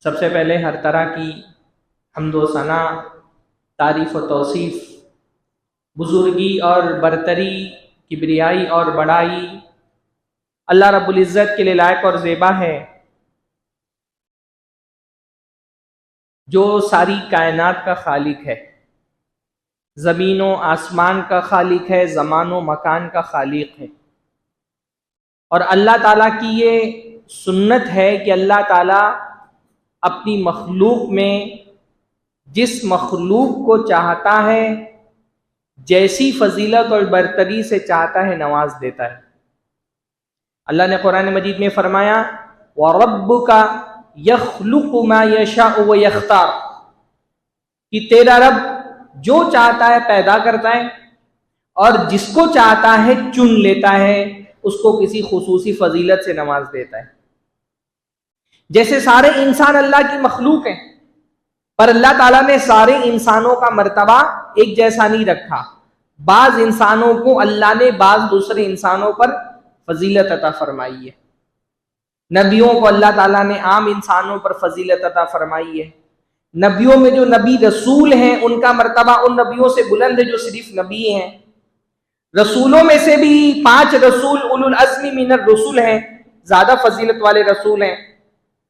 सबसे पहले हर तरह की हम्दो सना, तारीफ़ व तौसीफ़, बुज़ुर्गी और बरतरी, किबरियाई और बड़ाई अल्लाह रब्बुल इज़्ज़त के लिए लायक और ज़ेबा है, जो सारी कायनात का खालिक है, ज़मीन व आसमान का खालिक है, ज़मान व मकान का खालिक है। और अल्लाह ताला की ये सुन्नत है कि अल्लाह ताला अपनी मखलूक में जिस मखलूक को चाहता है, जैसी फजीलत और बरतरी से चाहता है, नवाज देता है। अल्लाह ने कुरान मजीद में फरमाया, व रब्बुका यख्लुकु मा यशाउ व यख्तार, कि तेरा रब जो चाहता है पैदा करता है और जिसको चाहता है चुन लेता है, उसको किसी खुसूसी फजीलत से नवाज देता है। जैसे सारे इंसान अल्लाह की मखलूक हैं, पर अल्लाह ताला ने सारे इंसानों का मर्तबा एक जैसा नहीं रखा। बाज इंसानों को अल्लाह ने बाज दूसरे इंसानों पर फजीलत अता फरमाई है। नबियों को अल्लाह ताला ने आम इंसानों पर फजीलत अता फरमाई है। नबियों में जो नबी रसूल हैं, उनका मर्तबा उन नबियों से बुलंद है जो सिर्फ नबी हैं। रसूलों में से भी 5 रसूल उलुल अज़्मी मिनर रसूल हैं, ज्यादा फजीलत वाले रसूल हैं।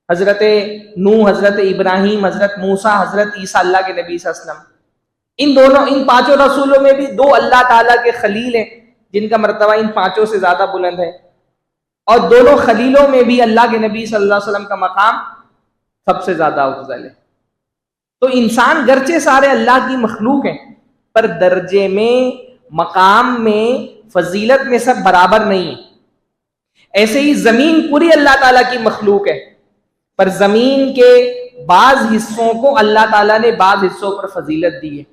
हजरत नूह, हजरत इब्राहिम, हजरत मूसा, हजरत ईसा अल्लाह के नबी सल्लल्लाहु अलैहि वसल्लम। इन 5 रसूलों में भी 2 अल्लाह ताला के खलील हैं, जिनका मर्तबा इन 5 से ज्यादा बुलंद है। और दोनों खलीलों में भी अल्लाह के नबी सल्लल्लाहु अलैहि वसल्लम का मकाम सबसे ज्यादा अफजल है। तो इंसान गर्चे सारे अल्लाह की मखलूक हैं, पर दर्जे में, मकाम में, फजीलत में सब बराबर नहीं है। ऐसे ही जमीन पूरी अल्लाह ताला की मखलूक है, पर जमीन के बाज हिस्सों को अल्लाह ताला ने बाज हिस्सों पर फजीलत दी है।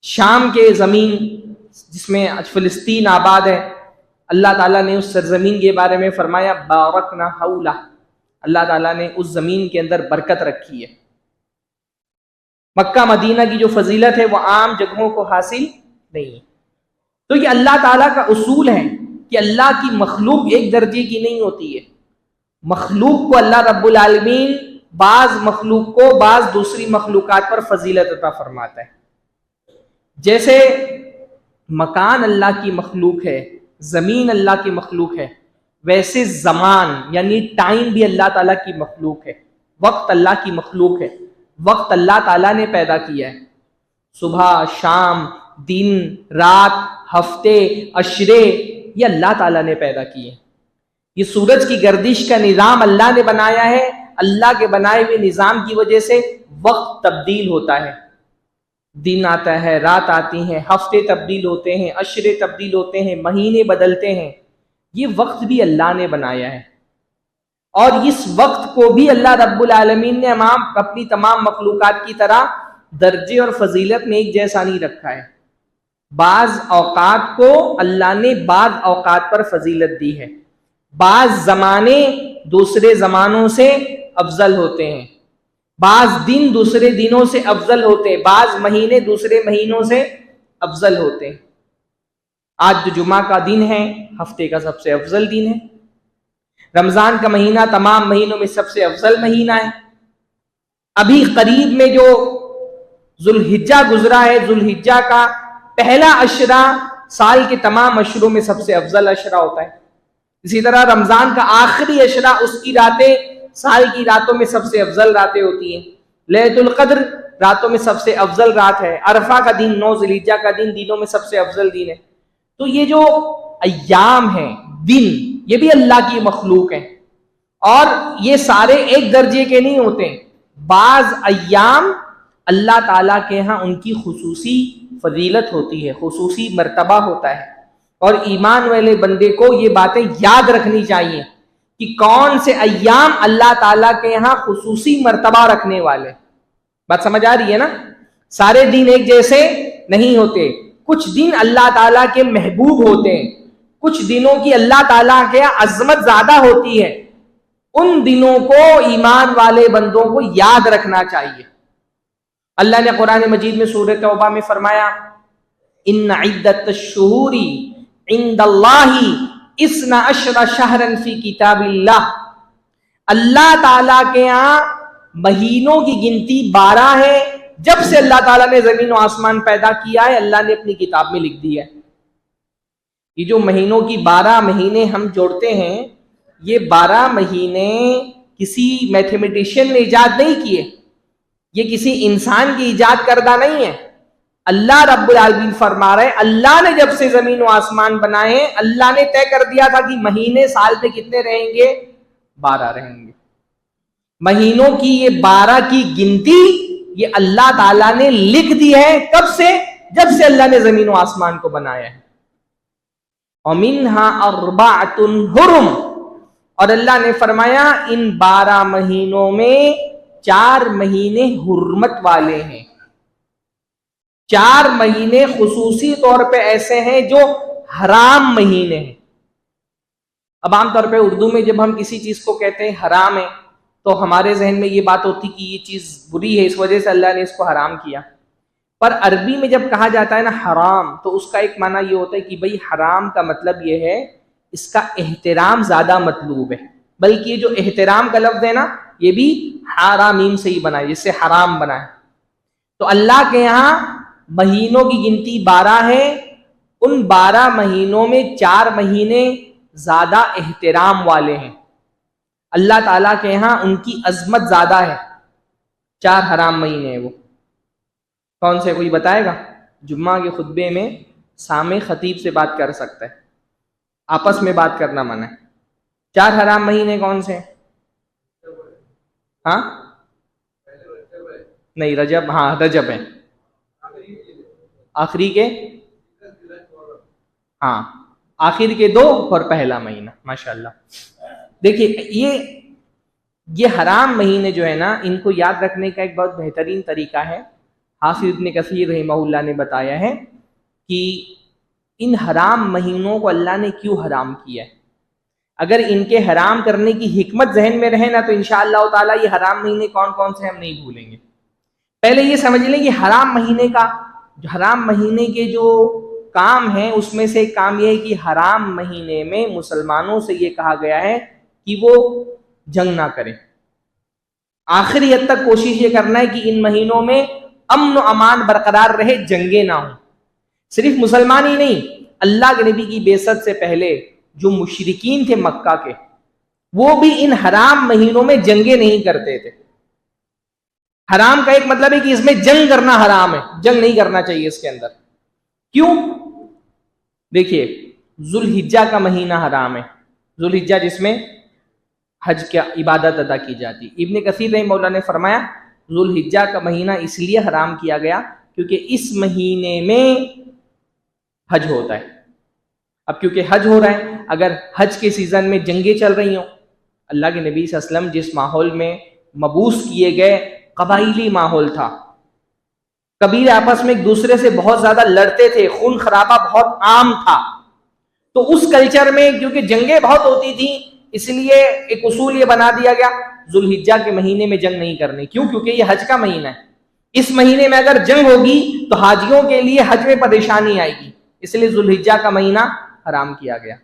शाम के जमीन जिसमें आज फिलिस्तीन आबाद है, अल्लाह ताला ने उस सरजमीन के बारे में फरमाया, बारकना हौला, अल्लाह ताला ने उस जमीन के अंदर बरकत रखी है। मक्का मदीना की जो फजीलत है वो आम जगहों को हासिल नहीं है। तो ये अल्लाह ताला का उसूल है कि अल्लाह की मखलूक एक दर्जे की नहीं होती है। मखलूक को अल्लाह रब्बुल आलमीन बाज मखलूक को बाज दूसरी मखलूकात पर फजीलत अता फरमाता है। जैसे मकान अल्लाह की मखलूक है, जमीन अल्लाह की मखलूक है, वैसे जमान यानी टाइम भी अल्लाह ताला की मखलूक है। वक्त अल्लाह की मखलूक है। वक्त अल्लाह ताला ने पैदा किया है। सुबह, शाम, दिन, रात, हफ्ते, अशरे, ये अल्लाह ताला ने पैदा किए। ये सूरज की गर्दिश का निज़ाम अल्लाह ने बनाया है। अल्लाह के बनाए हुए निज़ाम की वजह से वक्त तब्दील होता है। दिन आता है, रात आती है, हफ्ते तब्दील होते हैं, अशरे तब्दील होते हैं, महीने बदलते हैं। ये वक्त भी अल्लाह ने बनाया है। और इस वक्त को भी अल्लाह रब्बुल आलमीन ने अपनी तमाम मखलूकात की तरह दर्जे और फजीलत में एक जैसा नहीं रखा है। बाज औकात को अल्लाह ने बाज औकात पर फजीलत दी है। बाज जमाने दूसरे जमानों से अफजल होते हैं, बाज दिन दूसरे दिनों से अफजल होते हैं, बाज महीने दूसरे महीनों से अफजल होते हैं। आज जो जुमा का दिन है, हफ्ते का सबसे अफजल दिन है। रमजान का महीना तमाम महीनों में सबसे अफजल महीना है। अभी करीब में जो जुल्हिज्जा गुजरा है, जुल्हिज्जा का पहला अशरा साल के तमाम अशरों में सबसे अफजल अशरा होता है। इसी तरह रमजान का आखिरी अशरा, उसकी रातें साल की रातों में सबसे अफजल रातें होती हैं। लैलतुल क़द्र रातों में सबसे अफजल रात है। अरफा का दिन, 9 ज़िलहिज्जा का दिन दिनों में सबसे अफजल दिन है। तो ये जो अय्याम है, दिन, ये भी अल्लाह की मखलूक है। और ये सारे एक दर्जे के नहीं होते। बाज अय्याम अल्लाह ताला के यहाँ उनकी खुसूसी फजीलत होती है, खुसूसी मर्तबा होता है। और ईमान वाले बंदे को ये बातें याद रखनी चाहिए कि कौन से अय्याम अल्लाह ताला के यहाँ खुसूसी मर्तबा रखने वाले। बात समझ आ रही है ना? सारे दिन एक जैसे नहीं होते। कुछ दिन अल्लाह ताला के महबूब होते हैं, कुछ दिनों की अल्लाह ताला के अजमत ज्यादा होती है। उन दिनों को ईमान वाले बंदों को याद रखना चाहिए। अल्लाह ने कुरान मजीद में सूरह तौबा में फरमाया, इन्ना इद्दतश्शुहूरी इंदल्लाही इस्ना अशरा शहरन फी किताबिल्लाह। अल्लाह ताला के यहाँ महीनों की गिनती 12 है। जब से अल्लाह ताला ने जमीन और आसमान पैदा किया है, अल्लाह ने अपनी किताब में लिख दिया है। ये जो महीनों की 12 महीने हम जोड़ते हैं, ये 12 महीने किसी मैथमेटिशियन ने इजाद नहीं किए, ये किसी इंसान की इजाद करदा नहीं है। अल्लाह रब्बुल आलमीन फरमा रहे, अल्लाह ने जब से जमीन और आसमान बनाए, अल्लाह ने तय कर दिया था कि महीने साल में कितने रहेंगे, 12 रहेंगे। महीनों की ये 12 की गिनती ये अल्लाह ताला ने लिख दी है। कब से? जब से अल्लाह ने जमीन और आसमान को बनाया है। और मिन्हा अर्बाअतुन हुरुम, और अल्लाह ने फरमाया इन 12 महीनों में 4 महीने हुर्मत वाले हैं। 4 महीने खुसूसी तौर पे ऐसे हैं जो हराम महीने हैं। अब आमतौर पे उर्दू में जब हम किसी चीज को कहते हैं हराम है, तो हमारे जहन में ये बात होती कि ये चीज बुरी है, इस वजह से अल्लाह ने इसको हराम किया। पर अरबी में जब कहा जाता है ना हराम, तो उसका एक माना ये होता है कि भाई हराम का मतलब ये है इसका एहतराम ज्यादा मतलूब है। बल्कि ये जो एहतराम का लफ्ज है ना, ये भी हारामीम से ही बना है, जिससे हराम बना है। तो अल्लाह के यहाँ महीनों की गिनती 12 है। उन 12 महीनों में 4 महीने ज्यादा एहतराम वाले हैं। अल्लाह ताला के यहाँ उनकी अजमत ज्यादा है। 4 हराम महीने हैं वो कौन से, कोई बताएगा? जुम्मा के खुतबे में सामे खतीब से बात कर सकता है, आपस में बात करना मना है। 4 हराम महीने कौन से? हाँ नहीं, रजब, हाँ रजब है, आखिरी के, हाँ आखिर के 2 और पहला महीना। माशाल्लाह। देखिए ये हराम महीने जो है ना, इनको याद रखने का एक बहुत बेहतरीन तरीका है। हाफिज इब्न कसीर रहमहुल्लाह ने बताया है कि इन हराम महीनों को अल्लाह ने क्यों हराम किया है। अगर इनके हराम करने की हिकमत जहन में रहे ना, तो इंशाअल्लाह ताला ये हराम महीने कौन कौन से हम नहीं भूलेंगे। पहले ये समझ लें कि हराम महीने के जो काम है, उसमें से एक काम यह है कि हराम महीने में मुसलमानों से ये कहा गया है कि वो जंग ना करें। आखिरी हद तक कोशिश ये करना है कि इन महीनों में अमन और अमान बरकरार रहे, जंगे ना हो। सिर्फ मुसलमान ही नहीं, अल्लाह के नबी की बेसत से पहले जो मुशरिकीन थे मक्का के, वो भी इन हराम महीनों में जंगे नहीं करते थे। हराम का एक मतलब है कि इसमें जंग करना हराम है, जंग नहीं करना चाहिए इसके अंदर। क्यों? देखिए, जुल्हिज्जा का महीना हराम है। जुल्हिज्जा जिसमें हज की इबादत अदा की जाती। इब्न कसीर रहमहुल्लाह ने फरमाया जुल्हिज्जा का महीना इसलिए हराम किया गया क्योंकि इस महीने में हज होता है। अब क्योंकि हज हो रहा है, अगर हज के सीजन में जंगें चल रही हों, अल्लाह के नबी सल्लल्लाहु अलैहि वसल्लम जिस माहौल में मबूस किए गए, कबाइली माहौल था, कबीले आपस में एक दूसरे से बहुत ज्यादा लड़ते थे, खून खराबा बहुत आम था। तो उस कल्चर में क्योंकि जंगें बहुत होती थी, इसलिए एक उसूल ये बना दिया गया जुल्हिज्जा के महीने में जंग नहीं करनी। क्यों? क्योंकि ये हज का महीना है। इस महीने में अगर जंग होगी तो हाजियों के लिए हज में परेशानी आएगी, इसलिए जुल्हिज्जा का महीना हराम किया गया।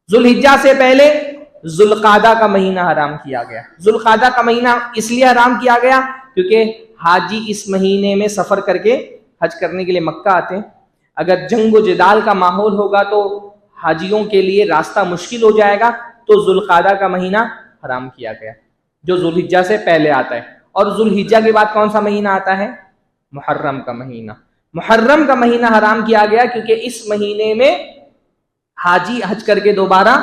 जुल्हिज्जा से पहले जुल्कादा का महीना हराम किया गया। जुल्कादा का महीना इसलिए हराम किया गया क्योंकि हाजी इस महीने में सफर करके हज करने के लिए मक्का आते हैं। अगर जंग व जिदाल का माहौल होगा तो हाजियों के लिए रास्ता मुश्किल हो जाएगा, तो जुल्कादा का महीना हराम किया गया जो जुल्हिज्जा से पहले आता है। और जुल्हिज्जा के बाद कौन सा महीना आता है? मुहर्रम का महीना। मुहर्रम का महीना हराम किया गया क्योंकि इस महीने में हाजी हज करके दोबारा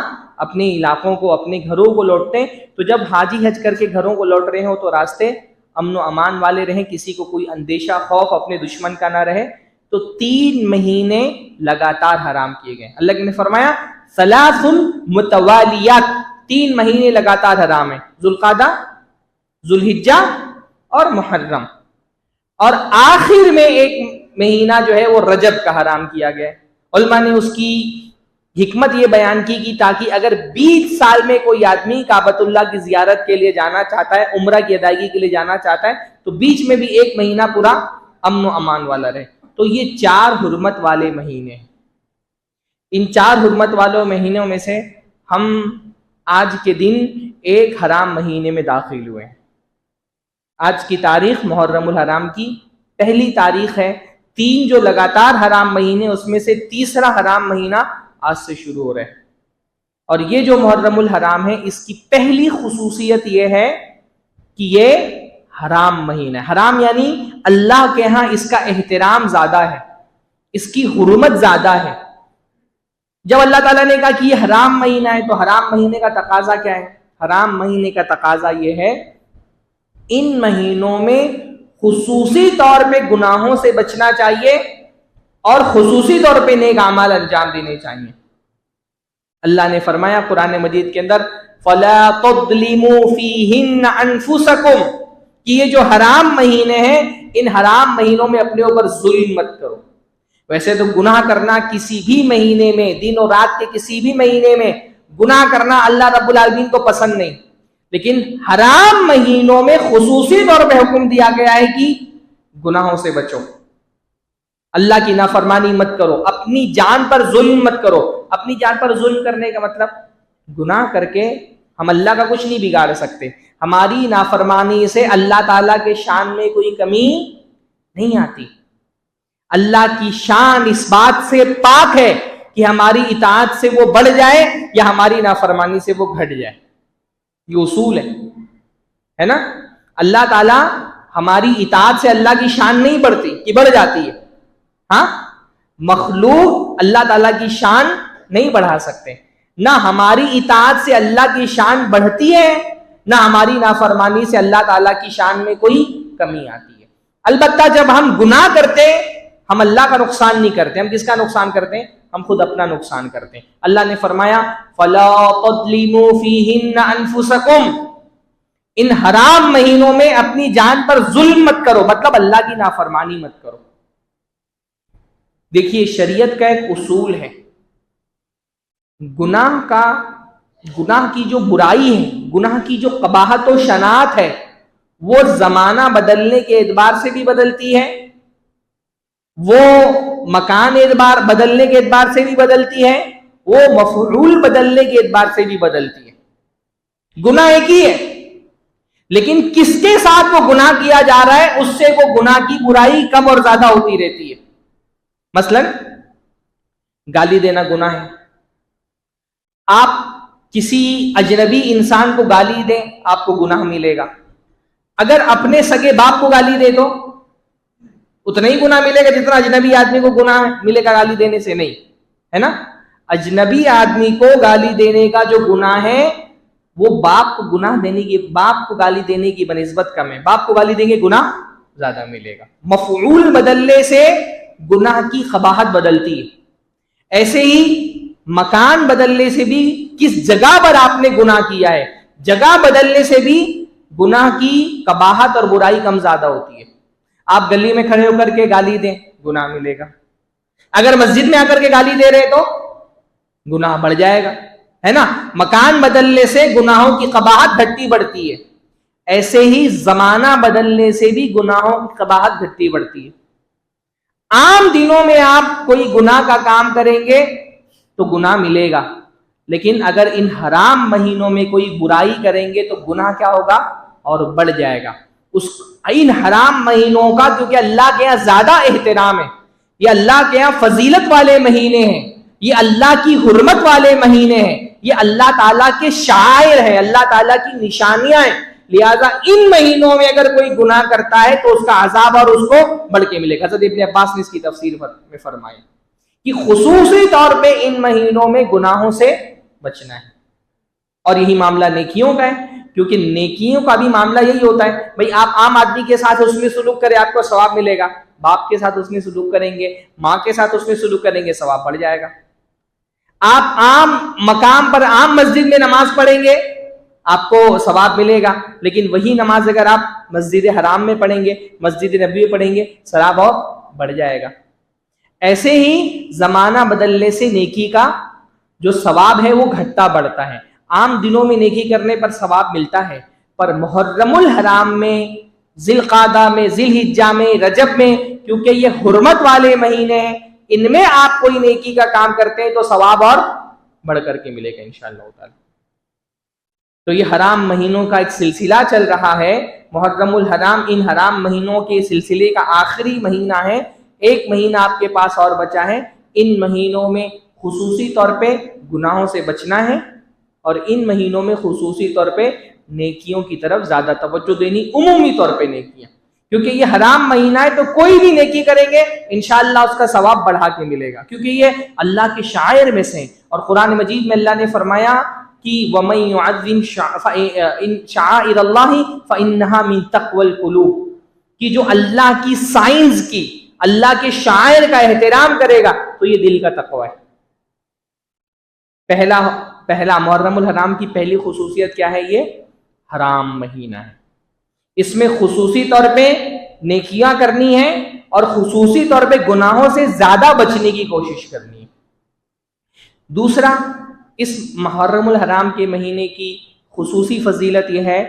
अपने इलाकों को, अपने घरों को लौटते हैं। तो जब हाजी हज करके घरों को लौट रहे हो तो रास्ते अमन अमान वाले रहें, किसी को कोई अंदेशा खौफ अपने दुश्मन का ना रहे। तो 3 महीने लगातार हराम किए गए। अल्लाह ने फरमाया सलासुल मुतवालियात, 3 महीने लगातार हराम है, जुल्कादा, जुल्हिज्जा और मुहर्रम। और आखिर में एक महीना जो है वो रजब का हराम किया गया। उलमा ने उसकी हिकमत ये बयान की कि ताकि अगर 20 साल में कोई आदमी काबतुल्लाह की जियारत के लिए जाना चाहता है, उम्रा की अदायगी के लिए जाना चाहता है, तो बीच में भी 1 महीना पूरा अमन अमान वाला रहे। तो ये 4 हुर्मत वाले महीने हैं। इन 4 हुर्मत वाले महीनों में से हम आज के दिन एक हराम महीने में दाखिल हुए हैं। आज की तारीख मुहर्रमुल हराम की पहली तारीख है। 3 जो लगातार हराम महीने, उसमें से तीसरा हराम महीना आज से शुरू हो रहा है। और ये जो मुहर्रमुल हराम है, इसकी पहली खुसूसियत ये है कि ये हराम महीना है। हराम यानी अल्लाह के यहाँ इसका एहतराम ज्यादा है, इसकी हुर्मत ज्यादा है। जब अल्लाह ताला ने कहा कि ये हराम महीना है, तो हराम महीने का तकाजा क्या है? हराम महीने का तकाजा ये है, इन महीनों में खुसूसी तौर पे गुनाहों से बचना चाहिए और खुसूसी तौर पे नेक अमाल अंजाम देने चाहिए। अल्लाह ने फरमाया कुरान मजीद के अंदर, फला तुज़लिमू फीहिन्न अनफुसकुम, कि ये जो हराम महीने हैं, इन हराम महीनों में अपने ऊपर जुल्म मत करो। वैसे तो गुनाह करना किसी भी महीने में, दिन और रात के किसी भी महीने में गुनाह करना अल्लाह रब्बुल आलमीन को पसंद नहीं, लेकिन हराम महीनों में खुसूसी तौर पे हुक्म दिया गया है कि गुनाहों से बचो, अल्लाह की नाफरमानी मत करो, अपनी जान पर जुल्म मत करो। अपनी जान पर जुल्म करने का मतलब, गुनाह करके हम अल्लाह का कुछ नहीं बिगाड़ सकते। हमारी नाफरमानी से अल्लाह ताला के शान में कोई कमी नहीं आती। अल्लाह की शान इस बात से पाक है कि हमारी इताअत से वो बढ़ जाए या हमारी नाफरमानी से वो घट जाए। ये उसूल है ना। अल्लाह ताला, हमारी इताअत से अल्लाह की शान नहीं बढ़ती कि बढ़ जाती है। हाँ, मखलूक अल्लाह ताला की शान नहीं बढ़ा सकते। ना हमारी इताअत से अल्लाह की शान बढ़ती है, ना हमारी नाफरमानी से अल्लाह ताला की शान में कोई कमी आती है। अलबत्ता जब हम गुनाह करते, हम अल्लाह का नुकसान नहीं करते, हम किसका नुकसान करते हैं? हम खुद अपना नुकसान करते हैं। अल्लाह ने फरमाया, फला तुज़लिमू फीहिन्न अनफुसकुम, इन हराम महीनों में अपनी जान पर जुल्म मत करो, मतलब अल्लाह की नाफरमानी मत करो। देखिए, शरीयत का एक उसूल है, गुनाह की जो बुराई है, गुनाह की जो कबाहत और शनात है, वो जमाना बदलने के एतबार से भी बदलती है, वो मकान एतबार बदलने के एतबार से भी बदलती है, वो मफऊल बदलने के एतबार से भी बदलती है। गुनाह एक ही है, लेकिन किसके साथ वो गुनाह किया जा रहा है, उससे वो गुनाह की बुराई कम और ज्यादा होती रहती है। मसलन, गाली देना गुनाह है। आप किसी अजनबी इंसान को गाली दें, आपको गुनाह मिलेगा। अगर अपने सगे बाप को गाली दे दो, उतना ही गुनाह मिलेगा जितना अजनबी आदमी को गुनाह मिलेगा गाली देने से, नहीं है ना। अजनबी आदमी को गाली देने का जो गुनाह है, वो बाप को गाली देने की बनिस्बत कम है। बाप को गाली देंगे, गुनाह ज्यादा मिलेगा। मफऊल बदलने से गुनाह की कबाहत बदलती है। ऐसे ही मकान बदलने से भी, किस जगह पर आपने गुनाह किया है, जगह बदलने से भी गुनाह की कबाहत और बुराई कम ज्यादा होती है। आप गली में खड़े होकर के गाली दें, गुनाह मिलेगा। अगर मस्जिद में आकर के गाली दे रहे तो गुनाह बढ़ जाएगा, है ना। मकान बदलने से गुनाहों की कबाहत घटती बढ़ती है। ऐसे ही जमाना बदलने से भी गुनाहों की कबाहत घटती बढ़ती है। आम दिनों में आप कोई गुनाह का काम करेंगे तो गुनाह मिलेगा, लेकिन अगर इन हराम महीनों में कोई बुराई करेंगे तो गुनाह क्या होगा? और बढ़ जाएगा। इन हराम महीनों का क्योंकि अल्लाह के यहाँ ज्यादा एहतराम है, ये अल्लाह के यहाँ फजीलत वाले महीने हैं, ये अल्लाह की हुर्मत वाले महीने हैं, ये अल्लाह ताला के शायर है, अल्लाह ताला की निशानियां हैं। लिहाजा इन महीनों में अगर कोई गुनाह करता है तो उसका अजाब और उसको बढ़ के मिलेगा। हज़रत इब्न अब्बास ने इसकी तफसीर में फरमाया कि खुसूसी तौर पे इन महीनों में गुनाहों से बचना है। और यही मामला नेकियों का है, क्योंकि नेकियों का भी मामला यही होता है। भाई, आप आम आदमी के साथ उसमें सुलूक करें, आपको सवाब मिलेगा। बाप के साथ उसमें सुलूक करेंगे, माँ के साथ उसमें सुलूक करेंगे, सवाब बढ़ जाएगा। आप आम मकाम पर, आम मस्जिद में नमाज पढ़ेंगे, आपको सवाब मिलेगा। लेकिन वही नमाज अगर आप मस्जिद हराम में पढ़ेंगे, मस्जिद नबी में पढ़ेंगे, सवाब और बढ़ जाएगा। ऐसे ही जमाना बदलने से नेकी का जो सवाब है वो घटता बढ़ता है। आम दिनों में नेकी करने पर सवाब मिलता है, पर मुहर्रमुल हराम में, जिलकादा में, जिलहिज्जा में, रजब में, क्योंकि ये हुर्मत वाले महीने हैं, इनमें आप कोई नेकी का काम करते हैं तो सवाब और बढ़ करके मिलेगा इंशाअल्लाह ताला। तो ये हराम महीनों का एक सिलसिला चल रहा है मुहर्रमुल हराम इन हराम महीनों के सिलसिले का आखिरी महीना है। एक महीना आपके पास और बचा है। इन महीनों में खुसूसी तौर पे गुनाहों से बचना है और इन महीनों में खुसूसी तौर पे नेकियों की तरफ ज्यादा तवज्जो देनी, उमूमी तौर पे नेकियां, क्योंकि ये हराम महीना है तो कोई भी नेकी करेंगे इंशाअल्लाह उसका सवाब बढ़ा के मिलेगा, क्योंकि ये अल्लाह के शायर में से। और कुरान मजीद में अल्लाह ने फरमाया कि वमन युअज़्ज़िम शाइरल्लाहि फइन्नहा मिन तक़वल क़ुलूब, कि जो अल्लाह की साइंस की, अल्लाह के शायर का एहतराम करेगा तो ये दिल का तक़वा है। पहला मुहर्रमुल हराम की पहली खुसूसियत क्या है? ये हराम महीना है, इसमें खुसूसी तौर पे नेकियां करनी है और खुसूसी तौर पे गुनाहों से ज्यादा बचने की कोशिश करनी है। दूसरा, इस मुहर्रमुल हराम के महीने की खुसूसी फजीलत यह है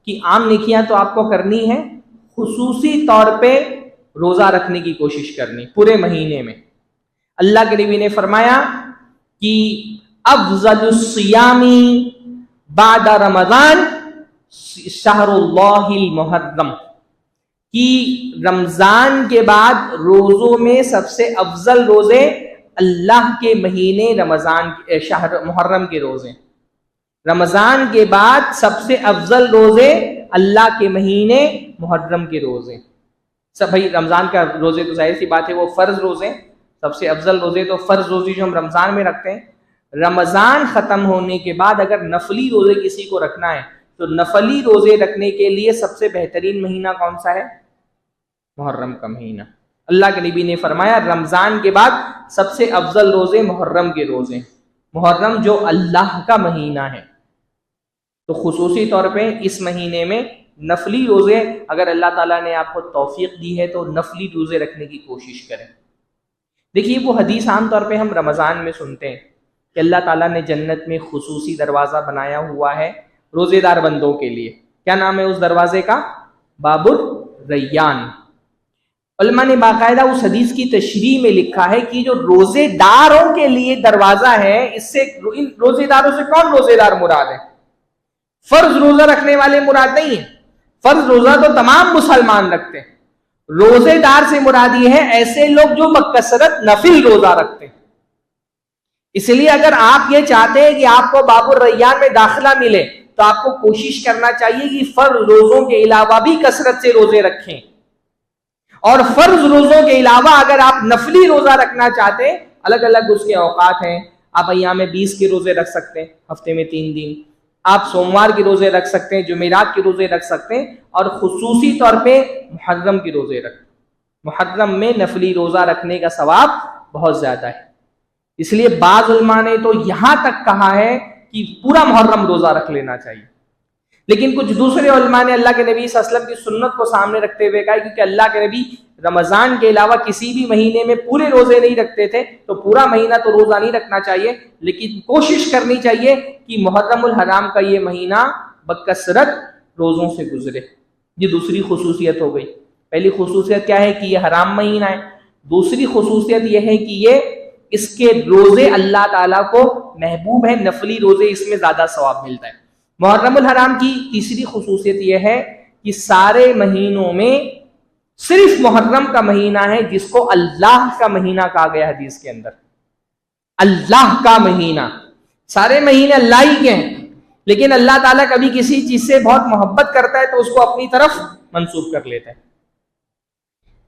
कि आम नेकियां तो आपको करनी है, खुसूसी तौर पे रोजा रखने की कोशिश करनी पूरे महीने में। अल्लाह के नबी ने फरमाया कि अफ़ज़लुस सियामी बाद रमज़ान शहरुल्लाहिल मुहर्रम, कि रमजान के बाद रोजों में सबसे अफजल रोजे अल्लाह के महीने रमजान शहर मुहर्रम के रोजे। रमजान के बाद सबसे अफजल रोजे अल्लाह के महीने मुहर्रम के रोजे। सब भाई रमजान का रोजे तो जाहिर सी बात है वो फर्ज रोजे, सबसे अफजल रोजे तो फर्ज रोजे जो हम रमजान में रखते हैं। रमजान खत्म होने के बाद अगर नफली रोजे किसी को रखना है तो नफली रोजे रखने के लिए सबसे बेहतरीन महीना कौन सा है? मुहर्रम का महीना। अल्लाह के नबी ने फरमाया रमजान के बाद सबसे अफजल रोजे मुहर्रम के रोजे। मुहर्रम जो अल्लाह का महीना है, तो खुसूसी तौर पे इस महीने में नफली रोजे अगर अल्लाह ताला ने आपको तौफीक दी है तो नफली रोजे रखने की कोशिश करें। देखिए वो हदीस आम तौर पे हम रमजान में सुनते हैं कि अल्लाह ताला ने जन्नत में खुसूसी दरवाजा बनाया हुआ है रोजेदार बंदों के लिए। क्या नाम है उस दरवाजे का? बाबुर रैयान। उलमा ने बाकायदा उस हदीस की तशरीह में लिखा है कि जो रोजेदारों के लिए दरवाजा है, इससे इन रोजेदारों से कौन रोजेदार मुराद है? फर्ज रोजा रखने वाले मुराद नहीं है। फर्ज रोजा तो तमाम मुसलमान रखते हैं। रोजेदार से मुराद ये है ऐसे लोग जो बकसरत नफिल रोजा रखते हैं। इसलिए अगर आप ये चाहते हैं कि आपको बाबुर रैयान में दाखिला मिले तो आपको कोशिश करना चाहिए कि फर्ज रोजों के अलावा भी कसरत से रोजे रखें। और फर्ज रोजों के अलावा अगर आप नफली रोजा रखना चाहते हैं, अलग अलग उसके औकात हैं। आप अय्याम 20 के रोजे रख सकते हैं, हफ्ते में 3 दिन। आप सोमवार के रोजे रख सकते हैं, जुमेरात के रोजे रख सकते हैं, और खुसूसी तौर पे मुहर्रम के रोजे रख। मुहर्रम में नफली रोजा रखने का सवाब बहुत ज्यादा है। इसलिए बाज़ उलमा ने तो यहां तक कहा है कि पूरा मुहर्रम रोजा रख लेना चाहिए। लेकिन कुछ दूसरे उलमा ने अल्लाह के नबी सल्लल्लाहु अलैहि वसल्लम की सुन्नत को सामने रखते हुए कहा कि अल्लाह के नबी रमजान के अलावा किसी भी महीने में पूरे रोजे नहीं रखते थे, तो पूरा महीना तो रोजा नहीं रखना चाहिए, लेकिन कोशिश करनी चाहिए कि मुहर्रमुल हराम का ये महीना बकसरत रोजों से गुजरे। ये दूसरी खुसूसियत हो गई। पहली खुसूसियत क्या है कि ये हराम महीना है। दूसरी खुसूसियत यह है कि ये इसके रोजे अल्लाह ताला को महबूब है, नफली रोजे इसमें ज्यादा सवाब मिलता है। मुहर्रमुल हराम की तीसरी खुसूसियत यह है कि सारे महीनों में सिर्फ मुहर्रम का महीना है जिसको अल्लाह का महीना कहा गया हदीस के अंदर। अल्लाह का महीना, सारे महीने अल्लाह ही के हैं, लेकिन अल्लाह ताला कभी किसी चीज से बहुत मोहब्बत करता है तो उसको अपनी तरफ मंसूब कर लेता है।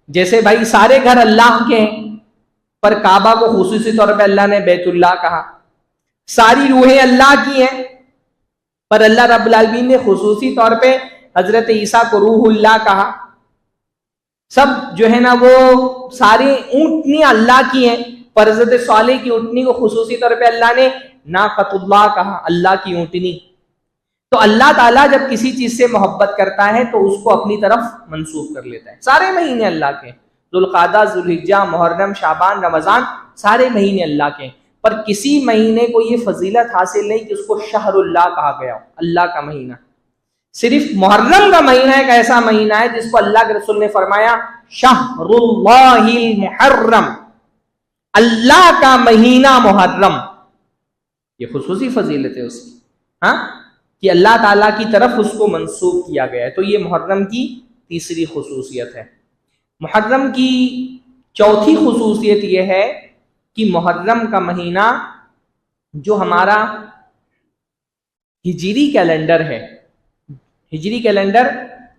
जैसे भाई सारे घर अल्लाह के हैं पर काबा को खुसूसी तौर पे अल्लाह ने बैतुल्लाह कहा। सारी रूहें अल्लाह की हैं पर अल्लाह रब्बुल आलमीन ने खुसूसी तौर पे हजरत ईसा को रूहुल्लाह कहा। सब जो है ना वो सारी ऊंटनी अल्लाह की हैं पर हजरत सालेह की ऊंटनी को खुसूसी तौर पे अल्लाह ने नाक़तुल्लाह कहा, अल्लाह की ऊंटनी। तो अल्लाह ताला जब किसी चीज से मोहब्बत करता है तो उसको अपनी तरफ मंसूब कर लेता है। सारे महीने अल्लाह के, ज़ुल्क़ादा, ज़ुल्हिज्जा, मुहर्रम, शाबान, रमजान, सारे महीने अल्लाह के, पर किसी महीने को ये फजीलत हासिल नहीं कि उसको शहरुल्लाह कहा गया हो, अल्लाह का महीना। सिर्फ मुहर्रम का महीना एक ऐसा महीना है जिसको अल्लाह के रसूल ने फरमाया शहरुल्लाहिल मुहर्रम, अल्लाह का महीना मुहर्रम। ये खुसूसी फजीलत है उसकी। हाँ, कि अल्लाह ताला की तरफ उसको मंसूब किया गया है। तो ये मुहर्रम की तीसरी खुसूसियत है। मुहर्रम की चौथी खुसूसियत ये है कि मुहर्रम का महीना जो हमारा हिजरी कैलेंडर है, हिजरी कैलेंडर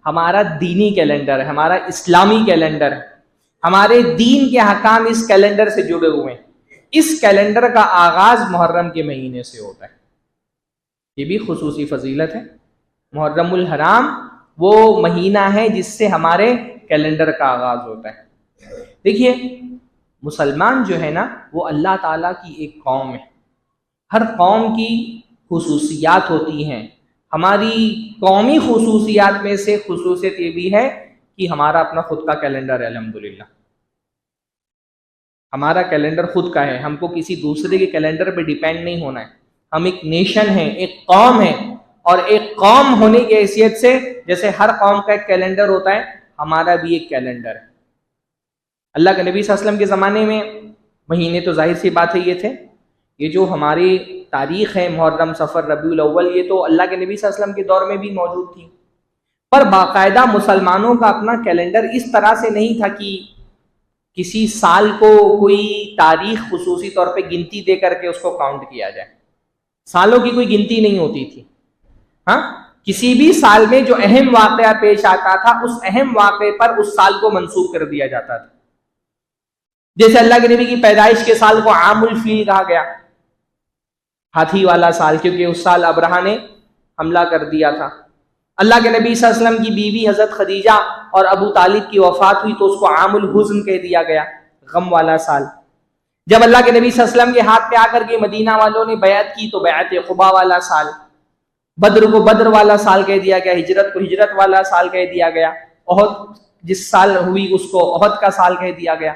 हमारा दीनी कैलेंडर है, हमारा इस्लामी कैलेंडर है, हमारे दीन के हकाम इस कैलेंडर से जुड़े हुए हैं। इस कैलेंडर का आगाज मुहर्रम के महीने से होता है। ये भी खुसूसी फजीलत है। मुहर्रमुल हराम वो महीना है जिससे हमारे कैलेंडर का आगाज होता है। देखिए, मुसलमान जो है ना, वो अल्लाह ताला की एक कौम है। हर कौम की खुसूसियात होती हैं। हमारी कौमी खुसूसियात में से खुसूसियत ये भी है कि हमारा अपना खुद का कैलेंडर है। अल्हम्दुलिल्लाह, हमारा कैलेंडर खुद का है। हमको किसी दूसरे के कैलेंडर पे डिपेंड नहीं होना है। हम एक नेशन है, एक कौम है, और एक कौम होने की हैसियत से जैसे हर कौम का एक कैलेंडर होता है, हमारा भी एक कैलेंडर है। अल्लाह के नबी सल्लल्लाहु अलैहि वसल्लम के ज़माने में महीने तो जाहिर सी बात है ये थे। ये जो हमारी तारीख है, मुहर्रम, सफ़र, रबीउल अव्वल, ये तो अल्लाह के नबी सल्लल्लाहु अलैहि वसल्लम के दौर में भी मौजूद थी। पर बाकायदा मुसलमानों का अपना कैलेंडर इस तरह से नहीं था कि किसी साल को कोई तारीख खुसूसी तौर पे गिनती दे करके उसको काउंट किया जाए। सालों की कोई गिनती नहीं होती थी। हाँ, किसी भी साल में जो अहम वाकया पेश आता था, उस अहम वाकये पर उस साल को मंसूब कर दिया जाता था। जैसे अल्लाह के नबी की पैदाइश के साल को आमुल फील कहा गया, हाथी वाला साल, क्योंकि उस साल अब्रहा ने हमला कर दिया था। अल्लाह के नबी सल्लल्लाहु अलैहि वसल्लम की बीवी हजरत खदीजा और अबू तालिब की वफात हुई तो उसको आमुल हुज़्न कह दिया गया, गम वाला साल। जब अल्लाह के नबी सल्लल्लाहु अलैहि वसल्लम के हाथ पे आकर के मदीना वालों ने बैअत की तो बैअत क़ुबा वाला साल। बद्र को बद्र वाला साल कह दिया गया, हिजरत को हिजरत वाला साल कह दिया गया, ओहद जिस साल हुई उसको ओहद का साल कह दिया गया।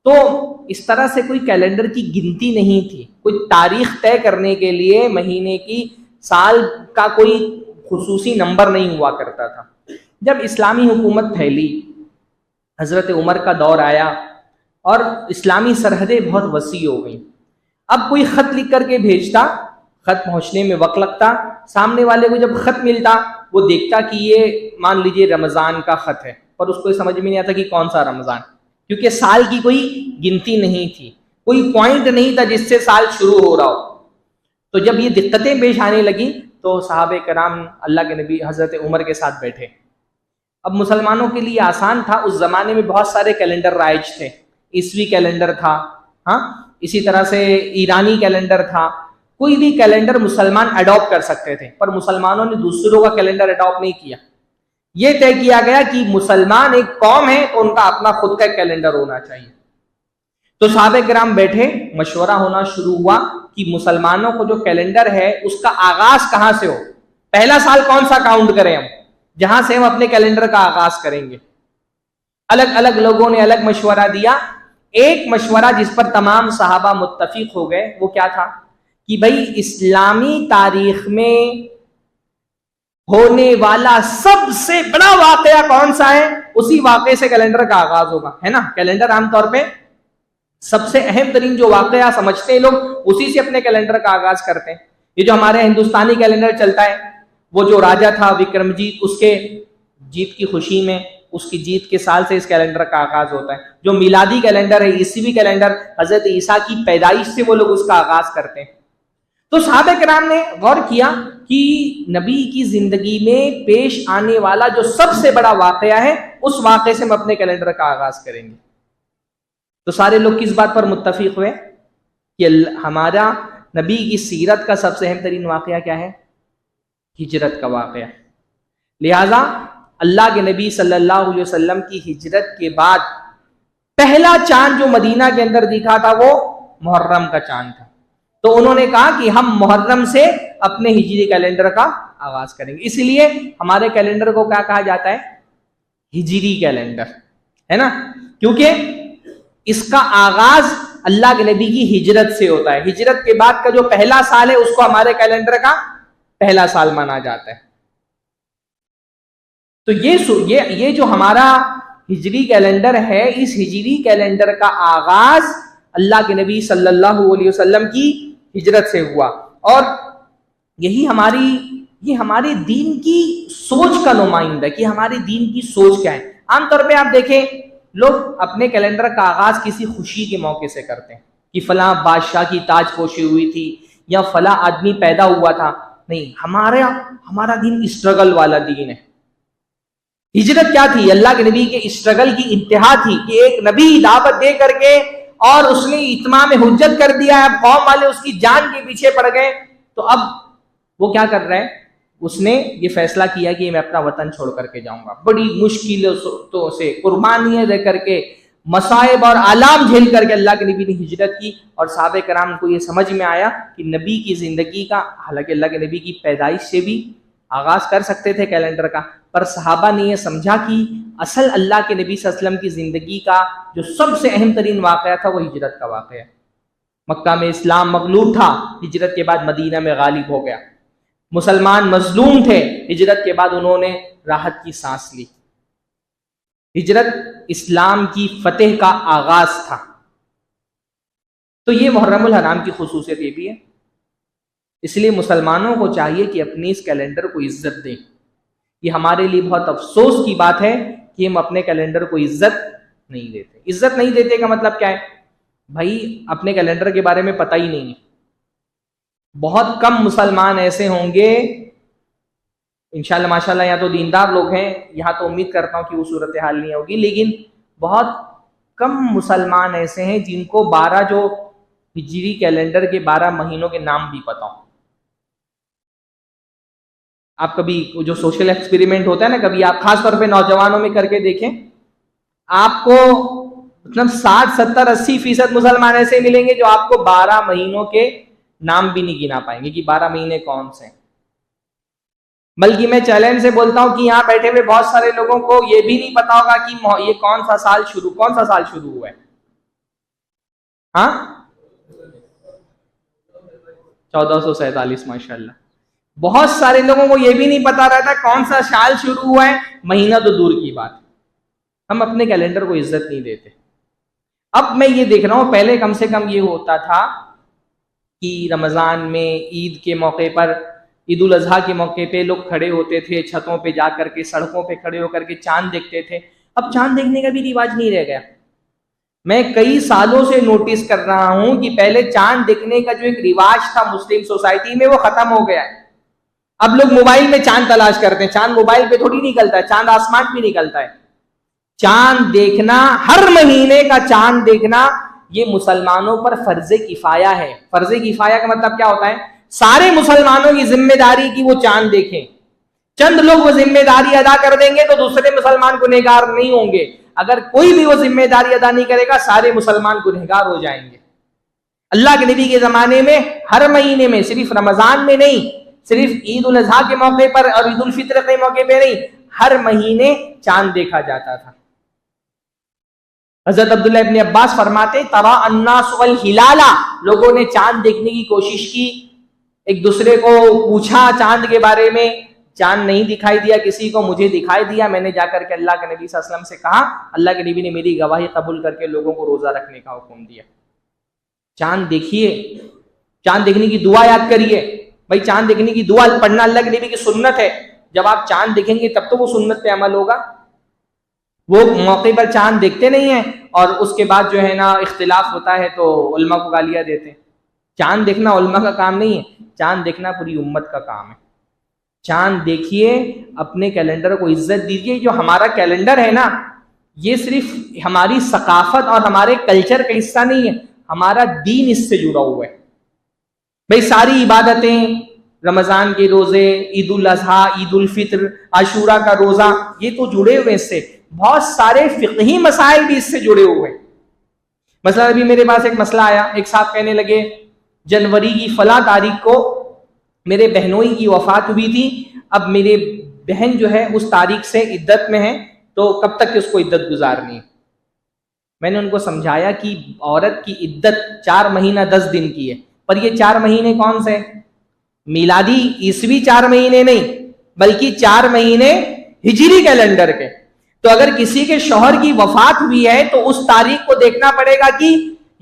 तो इस तरह से कोई कैलेंडर की गिनती नहीं थी। कोई तारीख तय करने के लिए महीने की, साल का कोई खुसूसी नंबर नहीं हुआ करता था। जब इस्लामी हुकूमत फैली, हजरत उमर का दौर आया और इस्लामी सरहदें बहुत वसी हो गई। अब कोई खत लिख करके भेजता, खत पहुंचने में वक्त लगता, सामने वाले को जब खत मिलता वो देखता कि ये मान लीजिए रमजान का खत है, पर उसको समझ में नहीं आता कि कौन सा रमजान, क्योंकि साल की कोई गिनती नहीं थी, कोई पॉइंट नहीं था जिससे साल शुरू हो रहा हो। तो जब ये दिक्कतें पेश आने लगी तो सहाबे कराम अल्लाह के नबी हजरत उमर के साथ बैठे। अब मुसलमानों के लिए आसान था, उस जमाने में बहुत सारे कैलेंडर राइज थे। ईसवी कैलेंडर था, हाँ, इसी तरह से ईरानी कैलेंडर था। कोई भी कैलेंडर मुसलमान अडॉप्ट कर सकते थे, पर मुसलमानों ने दूसरों का कैलेंडर अडॉप्ट नहीं किया। यह तय किया गया कि मुसलमान एक कौम है तो उनका अपना खुद का कैलेंडर होना चाहिए। तो सहाबे किराम बैठे, मशवरा होना शुरू हुआ कि मुसलमानों को जो कैलेंडर है उसका आगाज कहां से हो, पहला साल कौन सा काउंट करें हम, जहां से हम अपने कैलेंडर का आगाज करेंगे। अलग अलग लोगों ने अलग मशवरा दिया। एक मशवरा जिस पर तमाम सहाबा मुत्तफिक हो गए वो क्या था कि भाई इस्लामी तारीख में होने वाला सबसे बड़ा वाकया कौन सा है, उसी वाकये से कैलेंडर का आगाज होगा, है ना। कैलेंडर आमतौर पे सबसे अहम तरीन जो वाकया समझते हैं लोग, उसी से अपने कैलेंडर का आगाज करते हैं। ये जो हमारे हिंदुस्तानी कैलेंडर चलता है, वो जो राजा था विक्रमजीत, उसके जीत की खुशी में, उसकी जीत के साल से इस कैलेंडर का आगाज होता है। जो मिलादी कैलेंडर है, ईसवी कैलेंडर, हजरत ईसा की पैदाइश से वो लोग उसका आगाज करते हैं। तो सहाबा किराम ने गौर किया कि नबी की जिंदगी में पेश आने वाला जो सबसे बड़ा वाकया है, उस वाकये से हम अपने कैलेंडर का आगाज करेंगे। तो सारे लोग किस बात पर मुत्तफिक हुए कि हमारा नबी की सीरत का सबसे अहम तरीन वाकया क्या है, हिजरत का वाकया। लिहाजा अल्लाह के नबी सल्लल्लाहु अलैहि वसल्लम की हिजरत के बाद पहला चांद जो मदीना के अंदर दिखा था वो मुहर्रम का चांद था। तो उन्होंने कहा कि हम मुहर्रम से अपने हिजरी कैलेंडर का आगाज करेंगे। इसलिए हमारे कैलेंडर को क्या कहा जाता है, हिजरी कैलेंडर, है ना, क्योंकि इसका आगाज अल्लाह के नबी की हिजरत से होता है। हिजरत के बाद का जो पहला साल है उसको हमारे कैलेंडर का पहला साल माना जाता है। तो ये जो हमारा हिजरी कैलेंडर है, इस हिजरी कैलेंडर का आगाज अल्लाह के नबी सल्लल्लाहु अलैहि वसल्लम की हिजरत से हुआ। और यही हमारी ये हमारे दीन की सोच का नुमाइंदा है कि हमारे दीन की सोच क्या है। आमतौर पे आप देखें, लोग अपने कैलेंडर का आगाज किसी खुशी के मौके से करते हैं कि फला बादशाह की ताजपोशी हुई थी या फला आदमी पैदा हुआ था। नहीं, हमारा दीन स्ट्रगल वाला दीन है। हिजरत क्या थी? अल्लाह के नबी के स्ट्रगल की इंतहा थी कि एक नबी दावत दे करके और उसने इत्माम हुज्जत कर दिया है, कौम वाले उसकी जान के पीछे पड़ गए। तो अब वो क्या कर रहे हैं? उसने ये फैसला किया कि मैं अपना वतन छोड़ करके जाऊंगा। बड़ी मुश्किलों से कुर्बानियां दे करके, मसाइब और आलाम झेल करके अल्लाह के नबी ने हिजरत की। और साहबे कराम को ये समझ में आया कि नबी की जिंदगी का, हालांकि अल्लाह के नबी की पैदाइश से भी आगाज कर सकते थे कैलेंडर का, पर सहाबा ने यह समझा कि असल अल्लाह के नबी सल्लल्लाहु अलैहि वसल्लम की जिंदगी का जो सबसे अहम तरीन वाकया था वो हिजरत का वाकया। मक्का में इस्लाम मगलूब था, हिजरत के बाद मदीना में गालिब हो गया। मुसलमान मजलूम थे, हिजरत के बाद उन्होंने राहत की सांस ली। हिजरत इस्लाम की फतेह का आगाज था। तो ये मुहर्रमुल हराम की खुसूसियत ये भी है। इसलिए मुसलमानों को चाहिए कि अपने इस कैलेंडर को इज्जत दें। ये हमारे लिए बहुत अफसोस की बात है कि हम अपने कैलेंडर को इज्जत नहीं देते। इज्जत नहीं देते का मतलब क्या है? भाई अपने कैलेंडर के बारे में पता ही नहीं है। बहुत कम मुसलमान ऐसे होंगे, इंशाल्लाह माशाल्लाह यहाँ तो दीनदार लोग हैं, यहाँ तो उम्मीद करता हूँ कि वो सूरत हाल नहीं होगी, लेकिन बहुत कम मुसलमान ऐसे हैं जिनको 12 जो हिजरी कैलेंडर के 12 महीनों के नाम भी पता हो। आप कभी जो सोशल एक्सपेरिमेंट होता है ना, कभी आप खास तौर पे नौजवानों में करके देखें, आपको मतलब 60, 70, 80% मुसलमान ऐसे मिलेंगे जो आपको 12 महीनों के नाम भी नहीं गिना पाएंगे कि 12 महीने कौन से। बल्कि मैं चैलेंज से बोलता हूं कि यहाँ बैठे हुए बहुत सारे लोगों को ये भी नहीं पता होगा कि ये कौन सा साल शुरू हुआ है। हाँ, 1447 माशाल्लाह। बहुत सारे लोगों को ये भी नहीं पता रहता कौन सा साल शुरू हुआ है, महीना तो दूर की बात। हम अपने कैलेंडर को इज्जत नहीं देते। अब मैं ये देख रहा हूं, पहले कम से कम ये होता था कि रमजान में, ईद के मौके पर, ईद उल अजहा के मौके पे लोग खड़े होते थे छतों पे जा करके, सड़कों पे खड़े होकर के चांद देखते थे। अब चांद देखने का भी रिवाज नहीं रह गया। मैं कई सालों से नोटिस कर रहा हूं कि पहले चांद देखने का जो एक रिवाज था मुस्लिम सोसाइटी में, वो खत्म हो गया है। अब लोग मोबाइल में चांद तलाश करते हैं। चांद मोबाइल पे थोड़ी निकलता है, चांद आसमान पे निकलता है। चांद देखना, हर महीने का चांद देखना, ये मुसलमानों पर फर्जे किफाया है। फर्जे किफाया का मतलब क्या होता है? सारे मुसलमानों की जिम्मेदारी की वो चांद देखें। चंद लोग वो जिम्मेदारी अदा कर देंगे तो दूसरे मुसलमान गुनहगार नहीं होंगे। अगर कोई भी वो जिम्मेदारी अदा नहीं करेगा, सारे मुसलमान गुनहगार हो जाएंगे। अल्लाह के नबी के जमाने में हर महीने में, सिर्फ रमजान में नहीं, सिर्फ ईद उल अजहा के मौके पर और ईद उल फित्र के मौके पर नहीं, हर महीने चांद देखा जाता था। हजरत अब्दुल्लाह इब्न अब्बास फरमाते, तरा अन्नास वल हिलाला, लोगों ने चांद देखने की कोशिश की, एक दूसरे को पूछा चांद के बारे में, चांद नहीं दिखाई दिया किसी को, मुझे दिखाई दिया। मैंने जाकर के अल्लाह के नबी सल्लल्लाहु अलैहि वसल्लम से कहा, अल्लाह के नबी ने मेरी गवाही कबूल करके लोगों को रोजा रखने का हुक्म दिया। चांद देखिए, चांद देखने की दुआ याद करिए। भाई चांद देखने की दुआ पढ़ना अल्लाह के नबी की सुन्नत है। जब आप चांद देखेंगे तब तो वो सुन्नत पे अमल होगा। वो मौके पर चांद देखते नहीं है और उसके बाद जो है ना इख्तिलाफ होता है तो उल्मा को गालियां देते हैं। चांद देखना उल्मा का काम नहीं है, चांद देखना पूरी उम्मत का काम है। चांद देखिए, अपने कैलेंडर को इज्जत दीजिए। जो हमारा कैलेंडर है ना, ये सिर्फ हमारी सकाफत और हमारे कल्चर का हिस्सा नहीं है, हमारा दीन इससे जुड़ा हुआ है। भाई सारी इबादतें, रमजान के रोजे, ईद उल अजहा, ईद उल फित्र, आशूरा का रोजा, ये तो जुड़े हुए इससे। बहुत सारे फिक़ही मसाइल भी इससे जुड़े हुए। मसला अभी मेरे पास एक मसला आया, एक साहब कहने लगे जनवरी की फला तारीख को मेरे बहनोई की वफात हुई थी, अब मेरे बहन जो है उस तारीख से इद्दत में है, तो कब तक उसको इद्दत गुजारनी है। मैंने उनको समझाया कि औरत की इद्दत 4 महीना 10 दिन की है, पर ये 4 महीने कौन से? मिलादी ईसवी 4 महीने नहीं, बल्कि 4 महीने हिजरी कैलेंडर के। तो अगर किसी के शौहर की वफात हुई है तो उस तारीख को देखना पड़ेगा कि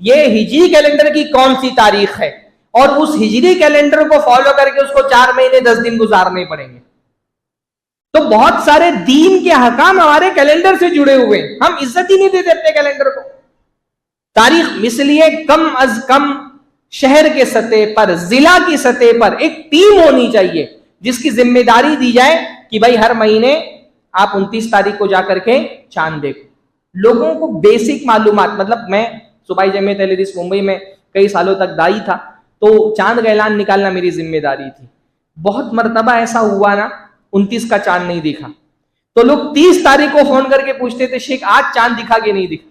ये हिजरी कैलेंडर की कौन सी तारीख है, और उस हिजरी कैलेंडर को फॉलो करके उसको 4 महीने 10 दिन गुजारने पड़ेंगे। तो बहुत सारे दीन के हकाम हमारे कैलेंडर से जुड़े हुए हैं, हम इज्जत ही नहीं देते अपने कैलेंडर को। तारीख इसलिए कम अज कम शहर के सतह पर, जिला की सतह पर एक टीम होनी चाहिए जिसकी जिम्मेदारी दी जाए कि भाई हर महीने आप 29 तारीख को जाकर के चांद देखो। लोगों को बेसिक मालूमात, मतलब मैं सूबाई जमीयत अहले हदीस मुंबई में कई सालों तक दाई था, तो चांद का ऐलान निकालना मेरी जिम्मेदारी थी। बहुत मरतबा ऐसा हुआ ना 29 का चांद नहीं दिखा, तो लोग 30 तारीख को फोन करके पूछते थे शेख आज चांद दिखा कि नहीं दिखा।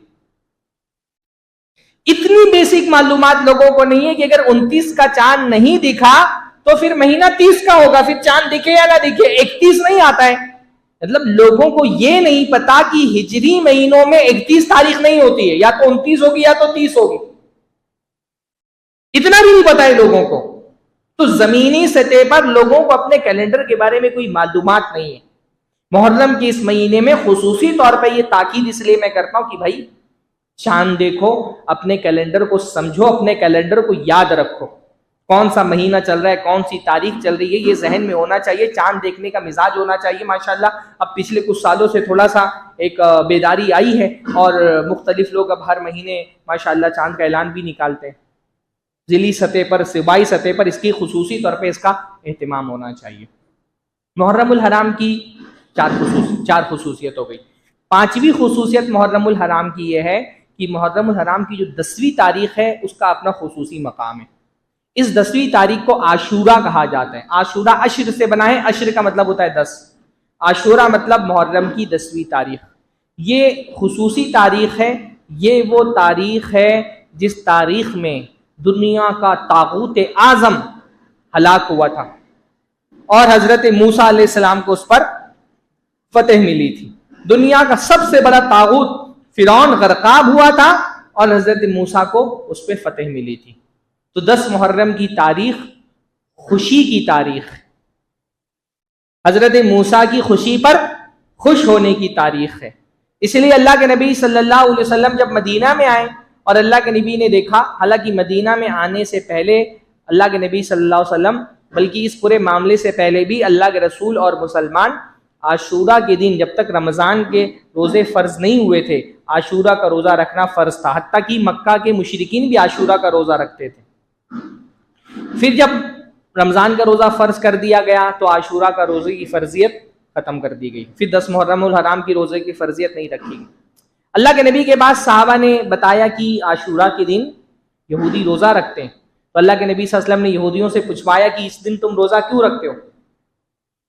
इतनी बेसिक मालूमात लोगों को नहीं है कि अगर 29 का चांद नहीं दिखा तो फिर महीना 30 का होगा, फिर चांद दिखे या ना दिखे, 31 नहीं आता है। मतलब लोगों को यह नहीं पता कि हिजरी महीनों में 31 तारीख नहीं होती है, या तो 29 होगी या तो 30 होगी, इतना भी नहीं पता है लोगों को। तो जमीनी सतह पर लोगों को अपने कैलेंडर के बारे में कोई मालूमात नहीं है। मुहर्रम के इस महीने में खुसूसी तौर पर यह ताकीद इसलिए मैं करता हूं कि भाई चांद देखो, अपने कैलेंडर को समझो, अपने कैलेंडर को याद रखो, कौन सा महीना चल रहा है, कौन सी तारीख चल रही है, ये जहन में होना चाहिए। चांद देखने का मिजाज होना चाहिए। माशाल्लाह अब पिछले कुछ सालों से थोड़ा सा एक बेदारी आई है और मुख्तलिफ लोग अब हर महीने माशाल्लाह चांद का ऐलान भी निकालते हैं। जिली सतह पर, सूबाई सतह पर इसकी खुसूसी तौर पर इसका एहतमाम होना चाहिए। मुहर्रमुल हराम की चार खुसूसियत हो गई। 5वीं खुसूसियत मुहर्रमुल हराम की यह है कि मुहर्रमुल हराम की जो 10वीं तारीख है उसका अपना खुसूसी मकाम है। इस 10वीं तारीख को आशूरा कहा जाता है। आशूरा अश्र से बना है, अश्र का मतलब होता है 10, आशूरा मतलब मुहर्रम की 10वीं तारीख। ये खुसूसी तारीख है, ये वो तारीख है जिस तारीख में दुनिया का तागूत आजम हलाक हुआ था और हजरत मूसा अलैहिस्सलाम को उस पर फतेह मिली थी। दुनिया का सबसे बड़ा तागूत फिरौन गरकाब हुआ था और हजरत मूसा को उस पर फतेह मिली थी। तो 10 मुहर्रम की तारीख खुशी की तारीख, हजरत मूसा की खुशी पर खुश होने की तारीख है। इसलिए अल्लाह के नबी सल्लल्लाहु अलैहि वसल्लम जब मदीना में आए और अल्लाह के नबी ने देखा, हालांकि मदीना में आने से पहले अल्लाह के नबी सल्लल्लाहु अलैहि वसल्लम, बल्कि इस पूरे मामले से पहले भी अल्लाह के रसूल और मुसलमान आशूरा के दिन, जब तक रमज़ान के रोज़े फ़र्ज नहीं हुए थे, आशूरा का रोज़ा रखना फ़र्ज था। हत्ता कि मक्का के मुशरिकीन भी आशूरा का रोज़ा रखते थे। फिर जब रमज़ान का रोज़ा फ़र्ज कर दिया गया तो आशूरा का रोज़े की फ़र्जियत ख़त्म कर दी गई। फिर 10 मुहर्रमुल हराम की रोज़े की फ़र्जियत नहीं रखी गई। अल्लाह के नबी के बाद सहाबा ने बताया कि आशूरा के दिन यहूदी रोज़ा रखते हैं, तो अल्लाह के नबी सल्लल्लाहु अलैहि वसल्लम ने यहूदियों से पूछवाया कि इस दिन तुम रोज़ा क्यों रखते हो?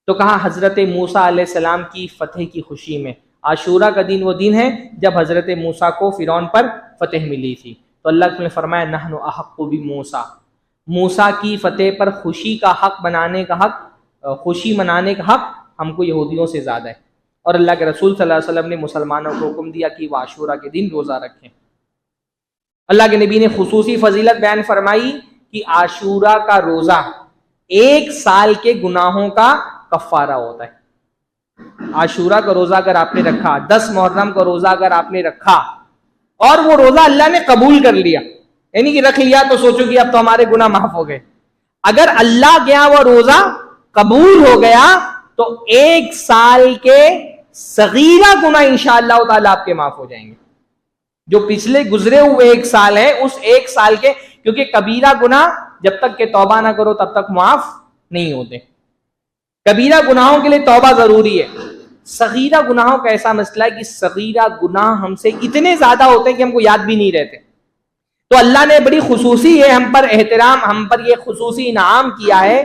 तो कहा हज़रत मूसा अलैहिस्सलाम की फ़तेह की खुशी में। आशूरा का दिन वो दिन है जब हज़रत मूसा को फ़िरौन पर फ़तेह मिली थी। तो अल्लाह ने फरमाया नहनु अहक्कु बि मूसा, मूसा की फ़तेह पर खुशी का हक बनाने का हक, खुशी मनाने का हक हमको यहूदियों से ज़्यादा है। और अल्लाह के रसूल सल्लल्लाहु अलैहि वसल्लम ने मुसलमानों को हुक्म दिया कि वह आशूरा के दिन रोज़ा रखें। अल्लाह के नबी ने खुसूसी फजीलत बयान फरमाई कि आशूरा का रोज़ा 1 साल के गुनाहों का कफ़ारा होता है। आशूरा का रोज़ा अगर आपने रखा, 10 मुहर्रम का रोज़ा अगर आपने रखा और वो रोज़ा अल्लाह ने कबूल कर लिया, यानी कि रख लिया तो सोचो कि अब तो हमारे गुनाह माफ हो गए। अगर अल्लाह गया वो रोज़ा कबूल हो गया तो 1 साल के सगीरा गुनाह इंशाअल्लाह ताला आपके माफ हो जाएंगे। जो पिछले गुजरे हुए 1 साल है, उस 1 साल के, क्योंकि कबीरा गुनाह जब तक के तौबा ना करो तब तक माफ नहीं होते। कबीरा गुनाहों के लिए तौबा जरूरी है। सगीरा गुनाहों का ऐसा मसला है कि सगीरा गुनाह हमसे इतने ज्यादा होते हैं कि हमको याद भी नहीं रहते। तो अल्लाह ने बड़ी खुसूसी है हम पर एहतराम, हम पर यह खुसूसी इनाम किया है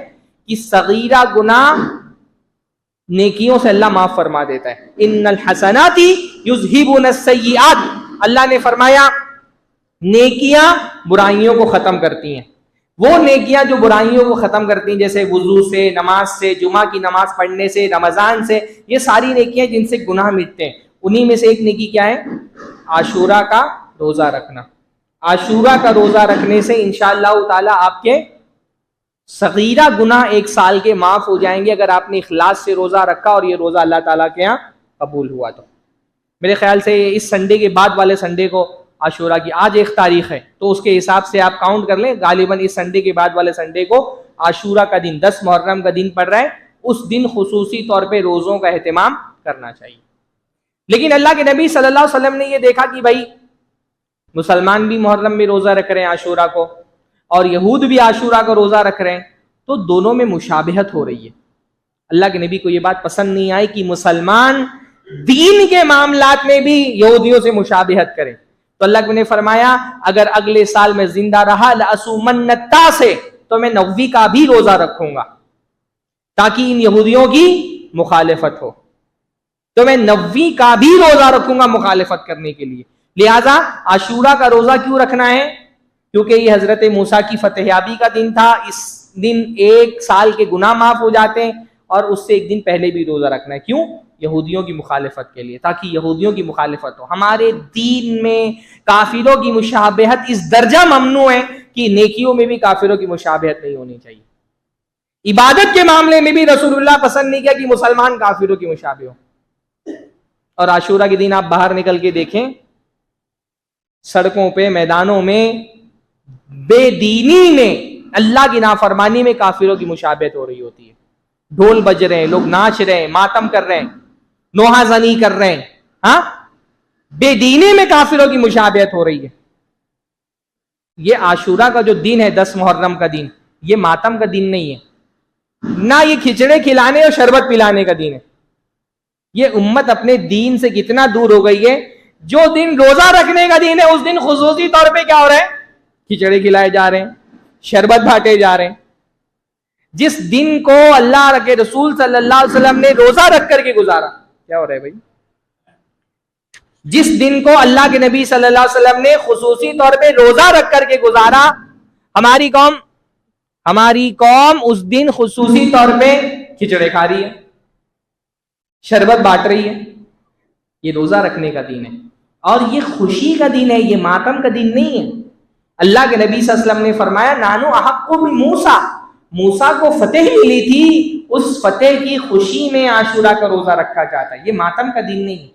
कि सगीरा गुनाह नेकियों से अल्लाह माफ फरमा देता है। इन्नल हसनाती युज़हिबुनस सय्यिआत, अल्लाह ने फरमाया नेकियां बुराइयों को खत्म करती हैं। वो नेकियां जो बुराइयों को खत्म करती हैं, जैसे वुजू से, नमाज से, जुमा की नमाज पढ़ने से, रमजान से, ये सारी नेकियां जिनसे गुनाह मिटते हैं, उन्हीं में से एक नेकी क्या है? आशूरा का रोजा रखना। आशूरा का रोजा रखने से इंशाअल्लाह ताला आपके सगीरा गुनाह 1 साल के माफ हो जाएंगे, अगर आपने इखलास से रोजा रखा और ये रोजा अल्लाह ताला के यहाँ कबूल हुआ। तो मेरे ख्याल से इस संडे के बाद वाले संडे को आशूरा की आज 1 तारीख है, तो उसके हिसाब से आप काउंट कर लें, गालिबन इस संडे के बाद वाले संडे को आशूरा का दिन 10 मुहर्रम का दिन पड़ रहा है। उस दिन खुसूसी तौर पे रोज़ों का एहतमाम करना चाहिए। लेकिन अल्लाह के नबी सल्लल्लाहु अलैहि वसल्लम ने ये देखा कि भाई मुसलमान भी मुहर्रम में रोज़ा रख रहे हैं आशूरा को, और यहूद भी आशूरा को रोज़ा रख रहे हैं, तो दोनों में मुशाबहत हो रही है। अल्लाह के नबी को ये बात पसंद नहीं आई कि मुसलमान दीन के मामलात में भी यहूदियों से मुशाबहत करें। तो अल्लाह ने फरमाया अगर अगले साल में जिंदा रहा लअसूमन्नता से, तो मैं 9वीं का भी रोजा रखूंगा ताकि इन यहूदियों की मुखालिफत हो। तो मैं 9वीं का भी रोजा रखूंगा मुखालिफत करने के लिए। लिहाजा आशूरा का रोजा क्यों रखना है? क्योंकि ये हजरत मूसा की फतेहयाबी का दिन था। इस दिन 1 साल के गुनाह माफ हो जाते हैं, और उससे 1 दिन पहले भी रोजा रखना है। क्यों? यहूदियों की मुखालिफत के लिए, ताकि यहूदियों की मुखालिफत हो। हमारे दीन में काफिरों की मुशाबहत इस दर्जा ममनू है कि नेकियों में भी काफिरों की मुशाबहत नहीं होनी चाहिए। इबादत के मामले में भी रसूलुल्लाह पसंद नहीं किया कि मुसलमान काफिरों की मुशाबह हो। और आशूरा के दिन आप बाहर निकल के देखें, सड़कों पे, मैदानों में बेदीनी में, अल्लाह की नाफरमानी में काफिरों की मुशाबहत हो रही होती है। ढोल बज रहे हैं, लोग नाच रहे हैं, मातम कर रहे हैं, नोहाजनी कर रहे हैं। हाँ, बेदीनी में काफिरों की मुशाबहत हो रही है। ये आशूरा का जो दिन है 10 मुहर्रम का दिन, ये मातम का दिन नहीं है, ना ये खिचड़े खिलाने और शरबत पिलाने का दिन है। ये उम्मत अपने दीन से कितना दूर हो गई है। जो दिन रोजा रखने का दिन है, उस दिन खुसूसी तौर पे क्या हो रहा है? खिचड़े खिलाए जा रहे हैं, शरबत बांटे जा रहे हैं। जिस दिन को अल्लाह के रसूल सल्लल्लाहु अलैहि वसल्लम ने रोजा रख करके गुजारा, क्या हो रहा है भाई? जिस दिन को अल्लाह के नबी सल्लल्लाहु अलैहि वसल्लम ने खुसूसी तौर पे रोजा रख करके गुजारा, हमारी कौम उस दिन खुसूसी तौर पे खिचड़े खा रही है, शरबत बांट रही है। ये रोजा रखने का दिन है, और ये खुशी का दिन है, ये मातम का दिन नहीं है। अल्लाह के नबी सल्लल्लाहु अलैहि वसल्लम ने फरमाया नानु अहक्कु बि मूसा को फतेह मिली थी, उस फतेह की खुशी में आशूरा का रोजा रखा जाता है। ये मातम का दिन नहीं है।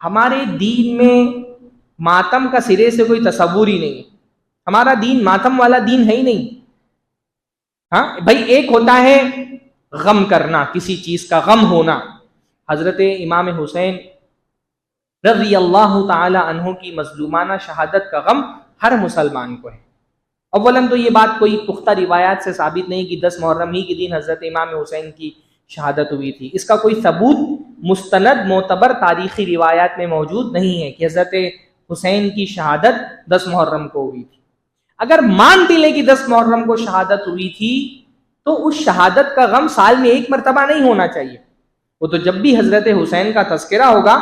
हमारे दीन में मातम का सिरे से कोई तसव्वुर ही नहीं है। हमारा दीन मातम वाला दीन है ही नहीं। हाँ भाई, एक होता है गम करना, किसी चीज का गम होना। हजरत इमाम हुसैन रज़ी अल्लाह ताला अन्हु की मजलूमाना शहादत का गम हर मुसलमान को है। अव्वलन तो ये बात कोई पुख्ता रिवायात से साबित नहीं कि 10 मुहर्रम ही के दिन हजरत इमाम हुसैन की शहादत हुई थी। इसका कोई सबूत मुस्तनद मोतबर तारीखी रिवायात में मौजूद नहीं है कि हजरत हुसैन की शहादत 10 मुहर्रम को हुई थी। अगर मान भी लें कि 10 मुहर्रम को शहादत हुई थी, तो उस शहादत का गम साल में 1 मरतबा नहीं होना चाहिए। वो तो जब भी हजरत हुसैन का तस्करा होगा,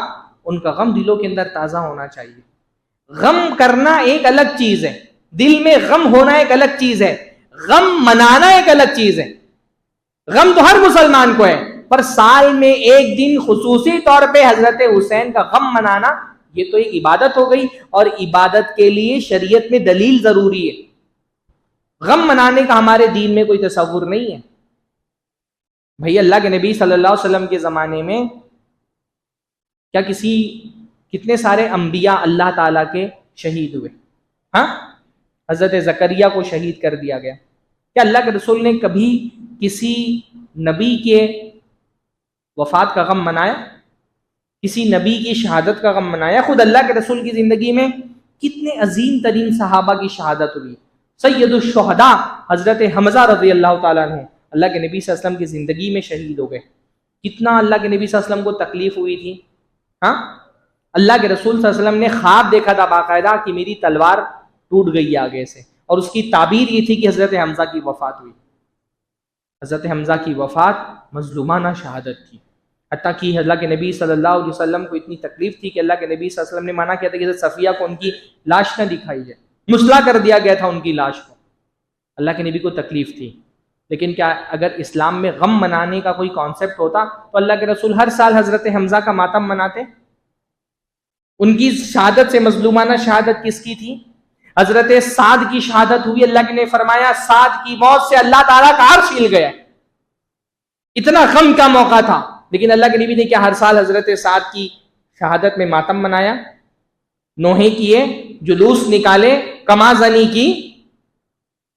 उनका गम दिलों के अंदर ताज़ा होना चाहिए। गम करना एक अलग चीज है, दिल में गम होना एक अलग चीज है, गम मनाना एक अलग चीज है। गम तो हर मुसलमान को है, पर साल में 1 दिन खुसूसी तौर पे हजरत हुसैन का गम मनाना, ये तो एक इबादत हो गई, और इबादत के लिए शरीयत में दलील जरूरी है। गम मनाने का हमारे दीन में कोई तसव्वुर नहीं है। भाई अल्लाह के नबी सल्लल्लाहु अलैहि वसल्लम के ज़माने में क्या कितने सारे अंबिया अल्लाह ताला के शहीद हुए। हाँ, हज़रत ज़करिया को शहीद कर दिया गया। क्या अल्लाह के रसूल ने कभी किसी नबी के वफ़ात का गम मनाया? किसी नबी की शहादत का गम मनाया? खुद अल्लाह के रसूल की ज़िंदगी में कितने अजीम तरीन सहाबा की शहादत हुई। सैयदुश शुहदा हज़रत हमज़ा रज़ी अल्लाह ताला अन्हु अल्लाह के नबी सल्लल्लाहु अलैहि वसल्लम की ज़िंदगी में शहीद हो गए। कितना अल्लाह के नबी सल्लल्लाहु अलैहि वसल्लम को तकलीफ हुई थी। हाँ, अल्लाह के रसूल सल्लल्लाहु अलैहि वसल्लम ने ख्वाब देखा था बाकायदा कि मेरी तलवार टूट गई आगे से, और उसकी ताबीर ये थी कि हज़रत हमज़ा की वफ़ात हुई। हज़रत हमज़ा की वफ़ात मज़लूमाना शहादत थी। हत्ता कि अल्लाह के नबी सल्लल्लाहु अलैहि वसल्लम को इतनी तकलीफ थी कि अल्लाह के नबी सल्लल्लाहु अलैहि वसल्लम ने मना किया था कि सफ़िया को उनकी लाश न दिखाई जाए, मुसला कर दिया गया था उनकी लाश को। अल्लाह के नबी को तकलीफ थी। लेकिन क्या अगर इस्लाम में गम मनाने का कोई कॉन्सेप्ट होता तो अल्लाह के रसूल हर साल हज़रत हमज़ा का मातम मनाते? उनकी शहादत से मजलूमाना शहादत किसकी थी? हज़रत साद की शहादत हुई। अल्लाह के ने फरमाया साद की मौत से अल्लाह ताला का अर्श हिल गया। इतना गम का मौका था, लेकिन अल्लाह के नबी ने क्या हर साल हज़रत साद की शहादत में मातम मनाया? नोहे किए, जुलूस निकाले, कमाजनी की,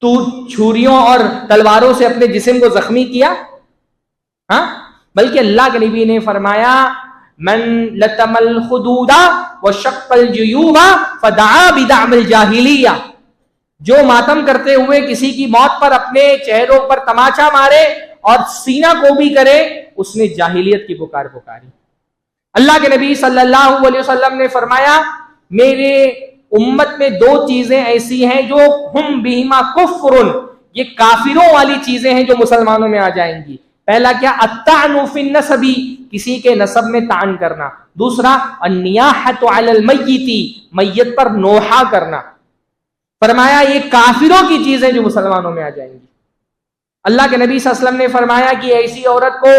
तू छुरियों और तलवारों से अपने जिस्म को जख्मी किया। हाँ, बल्कि अल्लाह के नबी ने फरमाया, मन लतमल खुदूदा व शक्कल जुयूबा फदआ बिदअमिल जाहिलिया, जो मातम करते हुए किसी की मौत पर अपने चेहरों पर तमाचा मारे और सीना को भी करे, उसने जाहिलियत की पुकार पुकारी। अल्लाह के नबी सल्लल्लाहु अलैहि वसल्लम ने फरमाया, मेरे उम्मत में दो चीजें ऐसी हैं जो हुम बिहिमा कुफ्रुन, ये काफिरों वाली चीजें हैं जो मुसलमानों में आ जाएंगी। पहला क्या? अत्तानु फिन नसबी, किसी के नसब में तान करना। दूसरा अन्नियाहतु अलल मय्यिती, मय्यत पर नोहा करना। फरमाया ये काफिरों की चीजें जो मुसलमानों में आ जाएंगी। अल्लाह के नबी सल्लल्लाहु अलैहि वसल्लम ने फरमाया कि ऐसी औरत को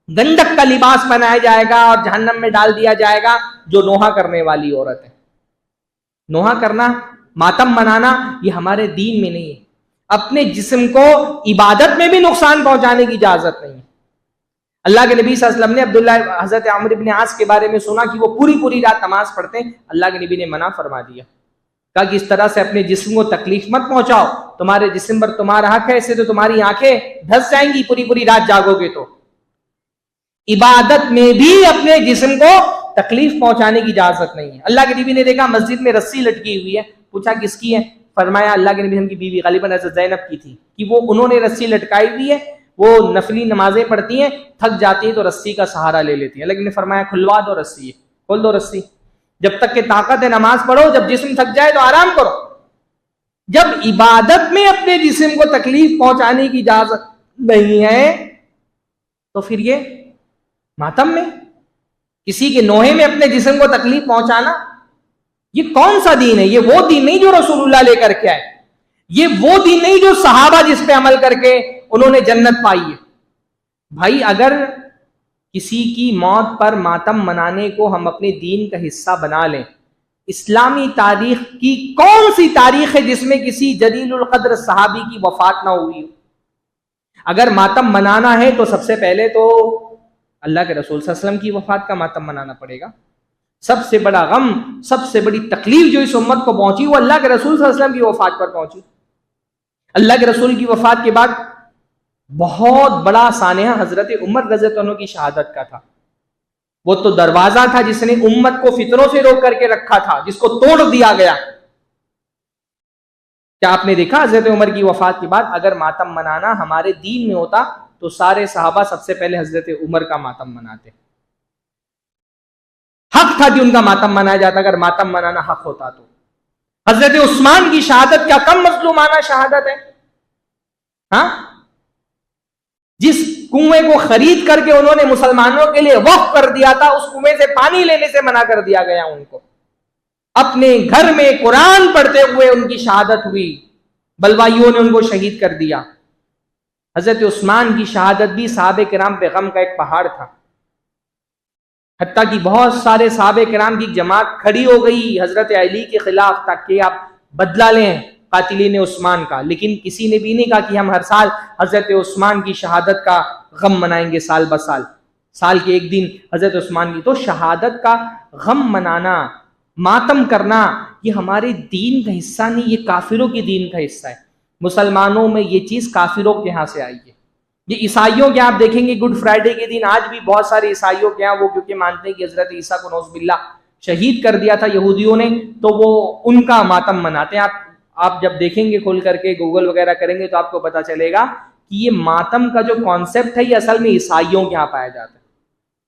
गंधक का लिबास बनाया जाएगा और जहन्नम में डाल दिया जाएगा जो नोहा करने वाली औरत है। नोहा करना, मातम मनाना, ये हमारे दीन में नहीं है। अपने जिस्म को इबादत में भी नुकसान पहुंचाने की इजाजत नहीं है। अल्लाह के नबी सल्लल्लाहु अलैहि वसल्लम ने अब्दुल्ला हजरत अमर इब्न आस के बारे में सुना कि वो पूरी पूरी रात नमाज पढ़ते हैं। अल्लाह के नबी ने मना फरमा दिया, कहा कि इस तरह से अपने जिस्म को तकलीफ मत पहुंचाओ, तुम्हारे जिस्म पर तुम्हारा हक है, इससे तो तुम्हारी आंखें धस जाएंगी पूरी पूरी रात जागोगे तो। इबादत में भी अपने जिस्म को तकलीफ पहुंचाने की इजाजत नहीं है। अल्लाह के नबी ने देखा मस्जिद में रस्सी लटकी हुई है, पूछा किसकी है? फरमाया अल्लाह के नबी की बीवी गालिबन हज़रत ज़ैनब की थी कि वो उन्होंने रस्सी लटकाई हुई है, वो नफली नमाजें पढ़ती हैं, थक जाती है तो रस्सी का सहारा ले लेती है। लेकिन ने फरमाया खुलवा दो रस्सी, खोल दो रस्सी, जब तक के ताकत है नमाज पढ़ो, जब जिस्म थक जाए तो आराम करो। जब इबादत में अपने जिस्म को तकलीफ पहुंचाने की इजाजत नहीं है तो फिर ये मातम में, किसी के नोहे में अपने जिस्म को तकलीफ पहुंचाना, ये कौन सा दीन है? ये वो दीन नहीं जो रसूलुल्लाह लेकर के आए, ये वो दीन नहीं जो सहाबा जिस पे अमल करके उन्होंने जन्नत पाई है। भाई अगर किसी की मौत पर मातम मनाने को हम अपने दीन का हिस्सा बना लें, इस्लामी तारीख की कौन सी तारीख है जिसमें किसी जलीलुल कद्र सहाबी की वफात ना हुई हो? अगर मातम मनाना है तो सबसे पहले तो अल्लाह के रसूल सल्लल्लाहु अलैहि वसल्लम की वफात का मातम मनाना पड़ेगा। सबसे बड़ा गम, सबसे बड़ी तकलीफ जो इस उम्मत को पहुंची वो अल्लाह के रसूल सल्लल्लाहु अलैहि वसल्लम की वफात पर पहुंची। अल्लाह के रसूल की वफात के बाद बहुत बड़ा सानिया हजरत उमर रज़ियल्लाहु अन्हु की शहादत का था। वो तो दरवाजा था जिसने उम्मत को फितरों से रोक करके रखा था, जिसको तोड़ दिया गया। क्या आपने देखा हजरत उमर की वफात के बाद अगर मातम मनाना हमारे दीन में होता तो सारे सहाबा सबसे पहले हजरत उमर का मातम मनाते। हक था कि उनका मातम मनाया जाता, अगर मातम मनाना हक होता तो। हजरत उस्मान की शहादत क्या कम मजलूमाना शहादत है? हाँ, जिस कुएं को खरीद करके उन्होंने मुसलमानों के लिए वक्फ कर दिया था, उस कुएं से पानी लेने से मना कर दिया गया उनको। अपने घर में कुरान पढ़ते हुए उनकी शहादत हुई, बलवाइयों ने उनको शहीद कर दिया। हजरत उस्मान की शहादत भी सहाबे किराम पे गम का एक पहाड़ था। हत्ता कि बहुत सारे सहाबे किराम की जमात खड़ी हो गई हजरत अली के खिलाफ ताकि आप बदला लें कातिलीन उस्मान का, लेकिन किसी ने भी नहीं कहा कि हम हर साल हजरत उस्मान की शहादत का गम मनाएंगे साल ब साल, साल के एक दिन हजरत उस्मान की। तो शहादत का गम मनाना, मातम करना, ये हमारे दीन का हिस्सा नहीं, ये काफिरों के दीन का हिस्सा है। मुसलमानों में ये चीज काफिरों के यहाँ से आई है। ये ईसाइयों के आप देखेंगे गुड फ्राइडे के दिन आज भी बहुत सारे ईसाइयों के यहाँ, वो क्योंकि मानते हैं कि हजरत ईसा को नौज़ुबिल्लाह शहीद कर दिया था यहूदियों ने, तो वो उनका मातम मनाते हैं। आप जब देखेंगे खोल करके गूगल वगैरह करेंगे तो आपको पता चलेगा कि ये मातम का जो कॉन्सेप्ट है ये असल में ईसाइयों के यहाँ पाया जाता है।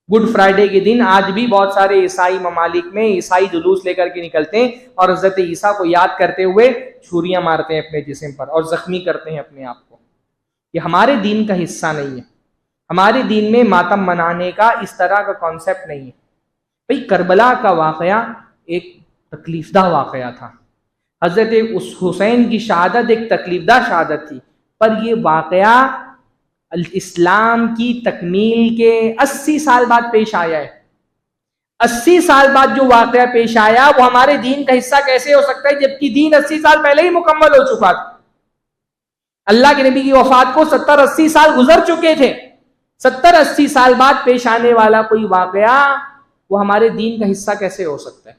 गुड फ्राइडे के दिन आज भी बहुत सारे ईसाई ममालिक में ईसाई जुलूस लेकर के निकलते हैं और हजरत ईसा को याद करते हुए छुरियां मारते हैं अपने जिस्म पर और जख्मी करते हैं अपने आप को। ये हमारे दीन का हिस्सा नहीं है। हमारे दीन में मातम मनाने का इस तरह का कॉन्सेप्ट नहीं है। भाई करबला का वाकया एक तकलीफदा वाकया था। हजरत उस हुसैन की शहादत एक तकलीफदा शहादत थी, पर यह वाकया इस्लाम की तकमील के 80 साल बाद पेश आया है। 80 साल बाद जो वाकया पेश आया वो हमारे दीन का हिस्सा कैसे हो सकता है, जबकि दीन 80 साल पहले ही मुकम्मल हो चुका था। अल्लाह के नबी की वफात को 70-80 साल गुजर चुके थे। 70-80 साल बाद पेश आने वाला कोई वाकया वो हमारे दीन का हिस्सा कैसे हो सकता है?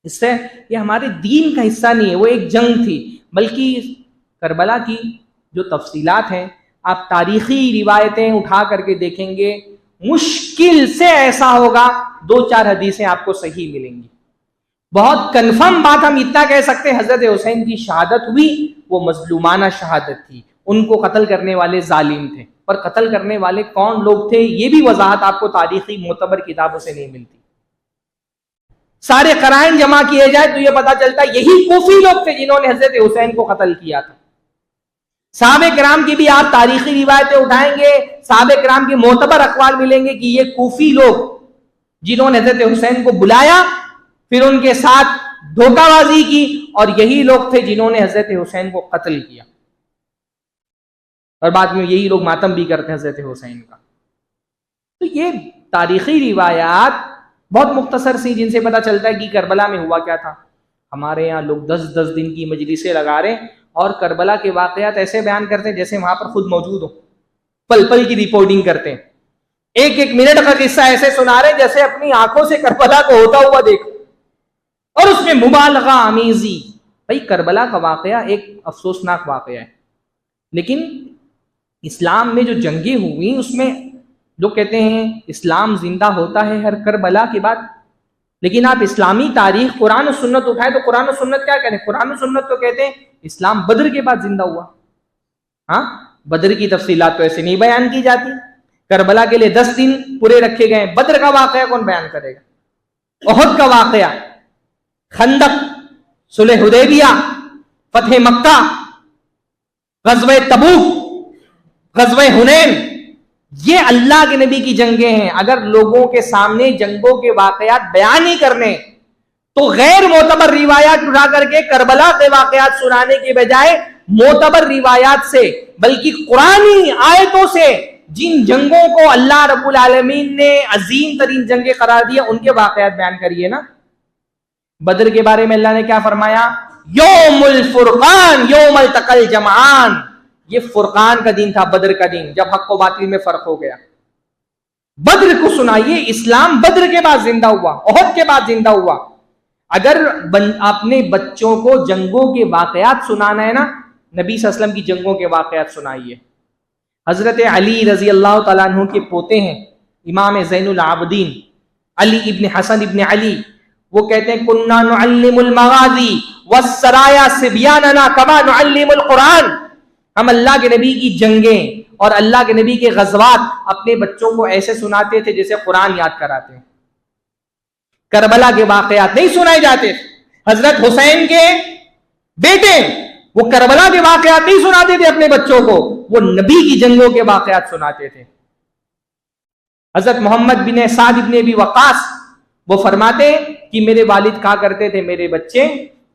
इससे ये हमारे दीन का हिस्सा नहीं है, वो एक जंग थी। बल्कि करबला की जो तफसीलात हैं, आप तारीखी रिवायतें उठा करके देखेंगे, मुश्किल से ऐसा होगा 2-4 हदीसें आपको सही मिलेंगी। बहुत कन्फर्म बात हम इतना कह सकते हैं, हजरत हुसैन की शहादत हुई, वो मजलूमाना शहादत थी, उनको कत्ल करने वाले जालिम थे। पर कत्ल करने वाले कौन लोग थे, ये भी वजाहत आपको तारीखी मोतबर किताबों से नहीं मिलती। सारे कराइन जमा किए जाए तो ये पता चलता यही कूफी लोग थे जिन्होंने हजरत हुसैन को कत्ल किया था। साहबे किराम की भी आप तारीखी रिवायतें उठाएंगे, साहबे किराम के मोतबर अखबार मिलेंगे कि ये कूफी लोग जिन्होंने हजरत हुसैन को बुलाया, फिर उनके साथ धोखाबाजी की, और यही लोग थे जिन्होंने हजरत हुसैन को कत्ल किया, और बाद में यही लोग मातम भी करते हैं हजरत हुसैन का। तो ये तारीखी रिवायात बहुत मुख्तसर सी, जिनसे पता चलता है कि करबला में हुआ क्या था। हमारे यहाँ लोग 10-10 दिन की मजलिसें लगा रहे हैं और करबला के वाकयात ऐसे बयान करते हैं जैसे वहां पर खुद मौजूद हो, पल पल की रिपोर्टिंग करते हैं, 1-1 मिनट का किस्सा ऐसे सुना रहे जैसे अपनी आंखों से करबला को होता हुआ देखो, और उसमें मुबालगा आमीजी। भाई करबला का वाकया एक अफसोसनाक वाकया है, लेकिन इस्लाम में जो जंगें हुई उसमें लोग कहते हैं इस्लाम जिंदा होता है हर करबला के बाद। लेकिन आप इस्लामी तारीख कुरान और सुन्नत उठाए तो कुरान और सुन्नत क्या कहते हैं? कुरान और सुन्नत तो कहते हैं इस्लाम बद्र के बाद जिंदा हुआ। हाँ, बद्र की तफसीलात तो ऐसे नहीं बयान की जाती। करबला के लिए 10 दिन पूरे रखे गए, बद्र का वाकया कौन बयान करेगा? उहद का वाकया, खंदक, सुलह हुदैबिया, फतह मक्का, गज़वे तबूक, गज़वे हुनैन, ये अल्लाह के नबी की जंगें हैं। अगर लोगों के सामने जंगों के वाकयात बयान ही करने तो गैर मोतबर रिवायात उठा करके करबला के वाकयात सुनाने के बजाय मोतबर रिवायात से, बल्कि कुरानी आयतों से जिन जंगों को अल्लाह रब्बुल आलमीन ने अजीम तरीन जंगे करार दिया उनके वाकयात बयान करिए ना। बद्र के बारे में अल्लाह ने क्या फरमाया? यौमुल फुरकान यौमल तकल जमान, ये फुरकान का दिन था, बद्र का दिन, जब हक व बातिल में फर्क हो गया। बद्र को सुनाइए। इस्लाम बद्र के बाद जिंदा हुआ, उहद के बाद जिंदा हुआ। अगर अपने बच्चों को जंगों के वाकयात सुनाना है ना, नबी सल्लल्लाहु अलैहि वसल्लम की जंगों के वाकयात सुनाइए। हजरत अली रजी अल्लाह तआला अन्हु के पोते हैं इमाम ज़ैनुल आबदीन अली इब्न हसन इब्न अली, वो कहते हैं कुन्ना नुअल्लिमुल मगाज़ी वस्सराया सिब्यानना कमा नुअल्लिमुल कुरान। हम अल्लाह के नबी की जंगें और अल्लाह के नबी के गज़वात अपने बच्चों को ऐसे सुनाते थे जैसे कुरान याद कराते हैं। करबला के वाकयात नहीं सुनाए जाते। हजरत हुसैन के बेटे वो करबला के वाकयात नहीं सुनाते थे अपने बच्चों को, वो नबी की जंगों के वाकयात सुनाते थे। हजरत मोहम्मद बिन साद इब्न अबी वक़ास वो फरमाते कि मेरे वालिद कहा करते थे, मेरे बच्चे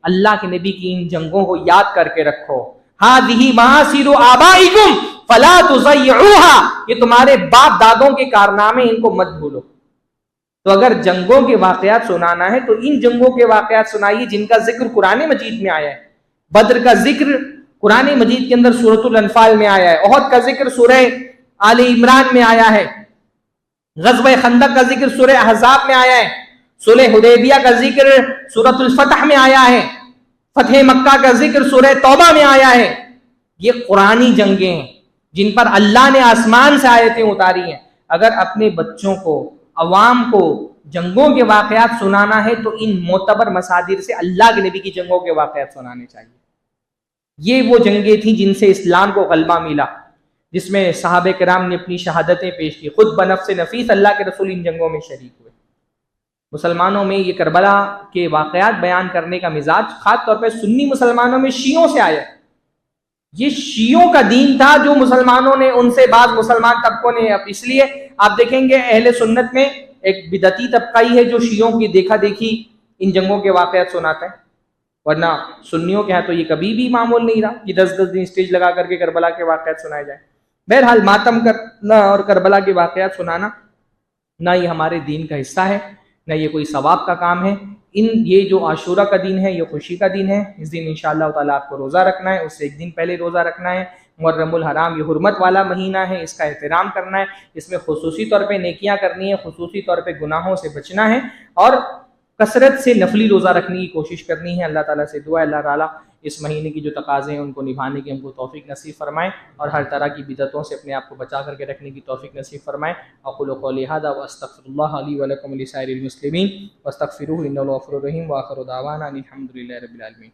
अल्लाह के नबी की इन जंगों को याद करके रखो। हादिही महासिरु आबाइकुम फला तुज़य्युहा, ये तुम्हारे बाप दादों के कारनामे, इनको मत भूलो। तो अगर जंगों के वाकयात सुनाना है तो इन जंगों के वाकयात सुनाइए जिनका जिक्र कुरान मजीद में आया है। बद्र का जिक्र कुरान मजीद के अंदर सूरतुल अनफाल में आया है, उहद का जिक्र सूरह आले इमरान में आया है, ग़ज़वे खंदक का जिक्र सूरह अहज़ाब में आया है, सुलह हुदैबिया का जिक्र सूरतुल फतह में आया है, फतह मक्का का जिक्र सूरह तौबा में आया है। ये कुरानी जंगें हैं जिन पर अल्लाह ने आसमान से आयतें उतारी हैं। अगर अपने बच्चों को, अवाम को जंगों के वाकयात सुनाना है तो इन मोतबर मसादिर से अल्लाह के नबी की जंगों के वाकयात सुनाने चाहिए। ये वो जंगें थी जिनसे इस्लाम को गलबा मिला, जिसमें सहाबे किराम ने अपनी शहादतें पेश की, खुद बनफ्स नफीस अल्लाह के रसूल इन जंगों में शरीक हुए। मुसलमानों में ये करबला के वाकयात बयान करने का मिजाज खास तौर पर सुन्नी मुसलमानों में शियों से आया। ये शियों का दीन था जो मुसलमानों ने, उनसे बाद मुसलमान तबकों ने, अब इसलिए आप देखेंगे अहले सुन्नत में एक बिदती तबका ही है जो शियों की देखा देखी इन जंगों के वाकयात सुनाता है, वरना सुन्नियों के यहाँ तो ये कभी भी मामूल नहीं रहा कि 10-10 दिन स्टेज लगा करके करबला के वाकयात सुनाए जाए। बहरहाल मातम करना और करबला के वाकयात सुनाना ना ये हमारे दीन का हिस्सा है, ना ये कोई सवाब का काम है। ये जो आशूरा का दिन है ये खुशी का दिन है। इस दिन इंशाअल्लाह ताला आपको रोज़ा रखना है, उससे एक दिन पहले रोज़ा रखना है। मुहर्रमुल हराम ये हुर्मत वाला महीना है, इसका एहतराम करना है, इसमें खुसूसी तौर पे नेकियां करनी है, खुसूसी तौर पे गुनाहों से बचना है और कसरत से नफली रोज़ा रखने की कोशिश करनी है। अल्लाह ताला से दुआ, अल्लाह ताला इस महीने की जो तकाज़े हैं उनको निभाने की हमको तौफीक नसीब फरमाएँ और हर तरह की बिदअतों से अपने आप को बचा करके रखने की तौफीक नसीब फरमाएँ। अक़ूलु क़ौली हाज़ा व अस्तग़फ़िरुल्लाह ली व लकुम व लिसाइरिल मुस्लिमीन वस्तग़फ़िरूहु इन्नहु गफ़ूरुर रहीम व आख़िरु दावाना अनिल हम्दुलिल्लाहि रब्बिल आलमीन।